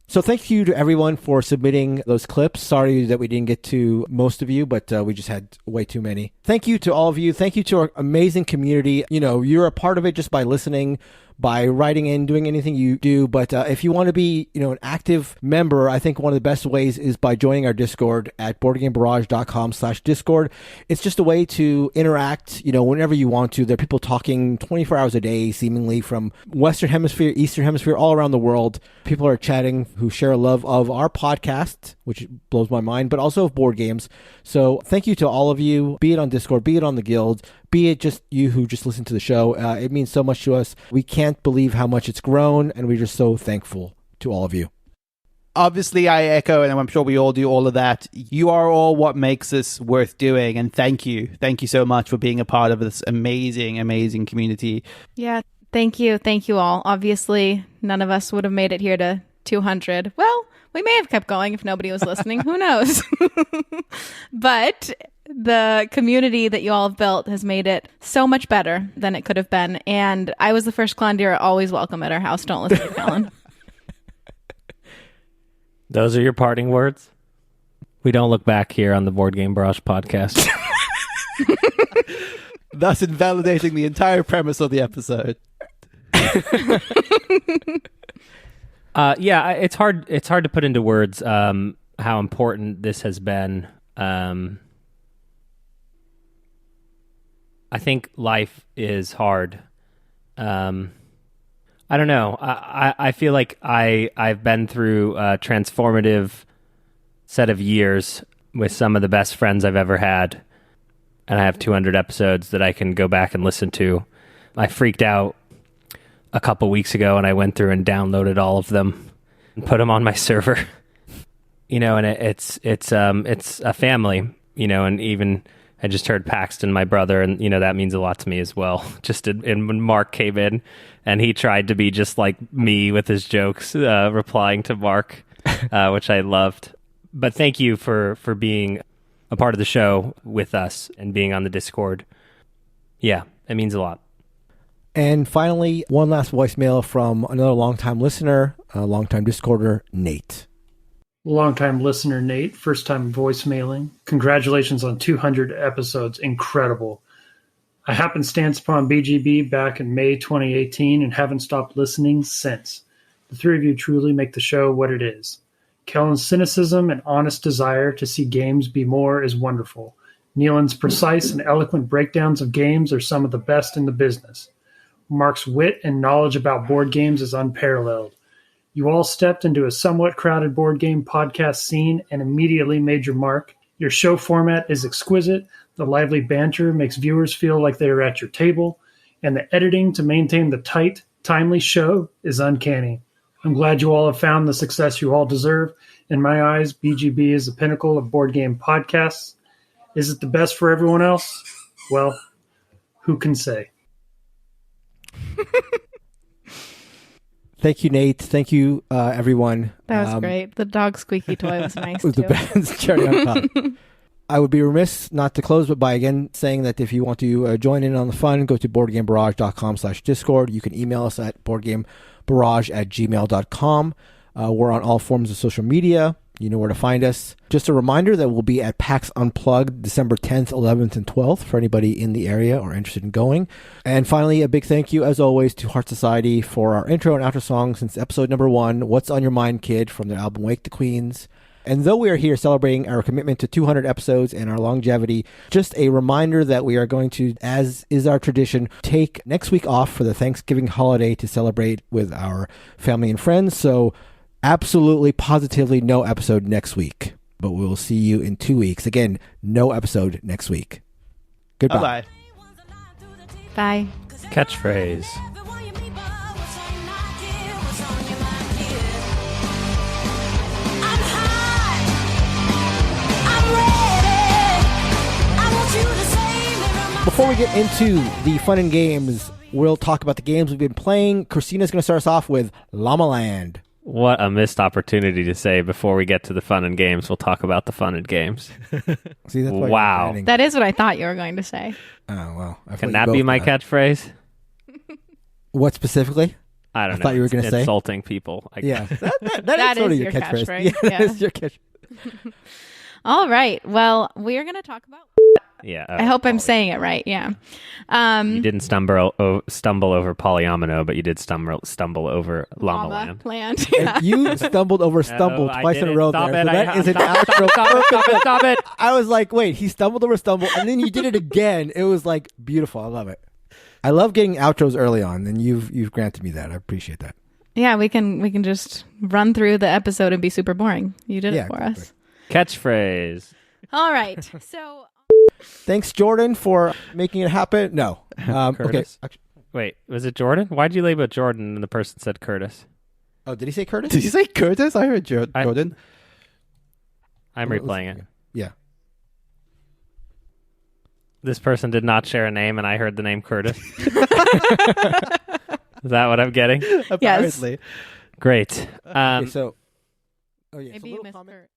So thank you to everyone for submitting those clips. Sorry that we didn't get to most of you, but we just had way too many. Thank you to all of you. Thank you to our amazing community. You know, you're a part of it just by listening, by writing in, doing anything you do. But if you want to be, an active member, I think one of the best ways is by joining our Discord at boardgamebarrage.com/Discord. It's just a way to interact, whenever you want to. There are people talking 24 hours a day, seemingly from Western Hemisphere, Eastern Hemisphere, all around the world. People are chatting who share a love of our podcast, which blows my mind, but also of board games. So thank you to all of you, be it on Discord, be it on the Guild, be it just you who just listen to the show. It means so much to us. We can't believe how much it's grown, and we're just so thankful to all of you. Obviously, I echo, and I'm sure we all do all of that. You are all what makes this worth doing, and thank you. Thank you so much for being a part of this amazing, amazing community. Yeah, thank you. Thank you all. Obviously, none of us would have made it here to 200. Well, we may have kept going if nobody was listening. Who knows? But the community that you all have built has made it so much better than it could have been. And I was the first Clondir, always welcome at our house. Don't listen to Kellen. Those are your parting words? We don't look back here on the Board Game Barrage podcast. Thus invalidating the entire premise of the episode. Yeah, it's hard to put into words how important this has been. I think life is hard. I don't know. I feel like I've been through a transformative set of years with some of the best friends I've ever had. And I have 200 episodes that I can go back and listen to. I freaked out a couple weeks ago and I went through and downloaded all of them and put them on my server. And it's a family, and even I just heard Paxton, my brother, and that means a lot to me as well. And when Mark came in and he tried to be just like me with his jokes, replying to Mark, which I loved. But thank you for being a part of the show with us and being on the Discord. Yeah, it means a lot. And finally, one last voicemail from another longtime listener, a longtime Discorder, Nate. Longtime listener Nate, first time voicemailing. Congratulations on 200 episodes. Incredible. I happenstance upon BGB back in May 2018 and haven't stopped listening since. The three of you truly make the show what it is. Kellen's cynicism and honest desire to see games be more is wonderful. Nealon's precise and eloquent breakdowns of games are some of the best in the business. Mark's wit and knowledge about board games is unparalleled. You all stepped into a somewhat crowded board game podcast scene and immediately made your mark. Your show format is exquisite. The lively banter makes viewers feel like they are at your table. And the editing to maintain the tight, timely show is uncanny. I'm glad you all have found the success you all deserve In my eyes, BGB is the pinnacle of board game podcasts. Is it the best for everyone else? Well, who can say? Thank you, Nate. Thank you, everyone. That was great. The dog squeaky toy was nice, was too. the best cherry on top. I would be remiss not to close, but by again saying that if you want to join in on the fun, go to boardgamebarrage.com/discord. You can email us at boardgamebarrage@gmail.com. We're on all forms of social media. You know where to find us. Just a reminder that we'll be at PAX Unplugged December 10th, 11th, and 12th for anybody in the area or interested in going. And finally, a big thank you, as always, to Heart Society for our intro and outro song since episode number 1, What's on Your Mind, Kid, from their album Wake the Queens. And though we are here celebrating our commitment to 200 episodes and our longevity, just a reminder that we are going to, as is our tradition, take next week off for the Thanksgiving holiday to celebrate with our family and friends. So absolutely, positively no episode next week. But we will see you in 2 weeks. Again, no episode next week. Goodbye. Bye-bye. Bye. Catchphrase. Before we get into the fun and games, we'll talk about the games we've been playing. Christina's going to start us off with Llamaland. What a missed opportunity to say before we get to the fun and games. We'll talk about the fun and games. See, that's why wow. That is what I thought you were going to say. Oh, well. Can that be my catchphrase? What specifically? I don't know. Thought you were going to say insulting people. Yeah. That is sort of your catchphrase. Yeah, that is your catchphrase. All right. Well, we are going to talk about... Yeah. I hope I'm saying it right. Yeah. You didn't stumble over Polyomino, but you did stumble over Llamaland. Land. And you stumbled over stumble twice in a row there. So that is an outro. Stop it. I was like, wait, he stumbled over stumble, and then you did it again. It was like beautiful. I love it. I love getting outros early on, and you've granted me that. I appreciate that. Yeah, we can just run through the episode and be super boring. You did it for us. Catchphrase. All right. So... Thanks, Jordan, for making it happen. No. Okay. Wait, was it Jordan? Why'd you label it Jordan and the person said Curtis? Oh, did he say Curtis? Did you say Curtis? I heard Jordan. I'm replaying it. Yeah. This person did not share a name, and I heard the name Curtis. Is that what I'm getting? Apparently. Yes. Great. Okay, so... Maybe you missed Kurt.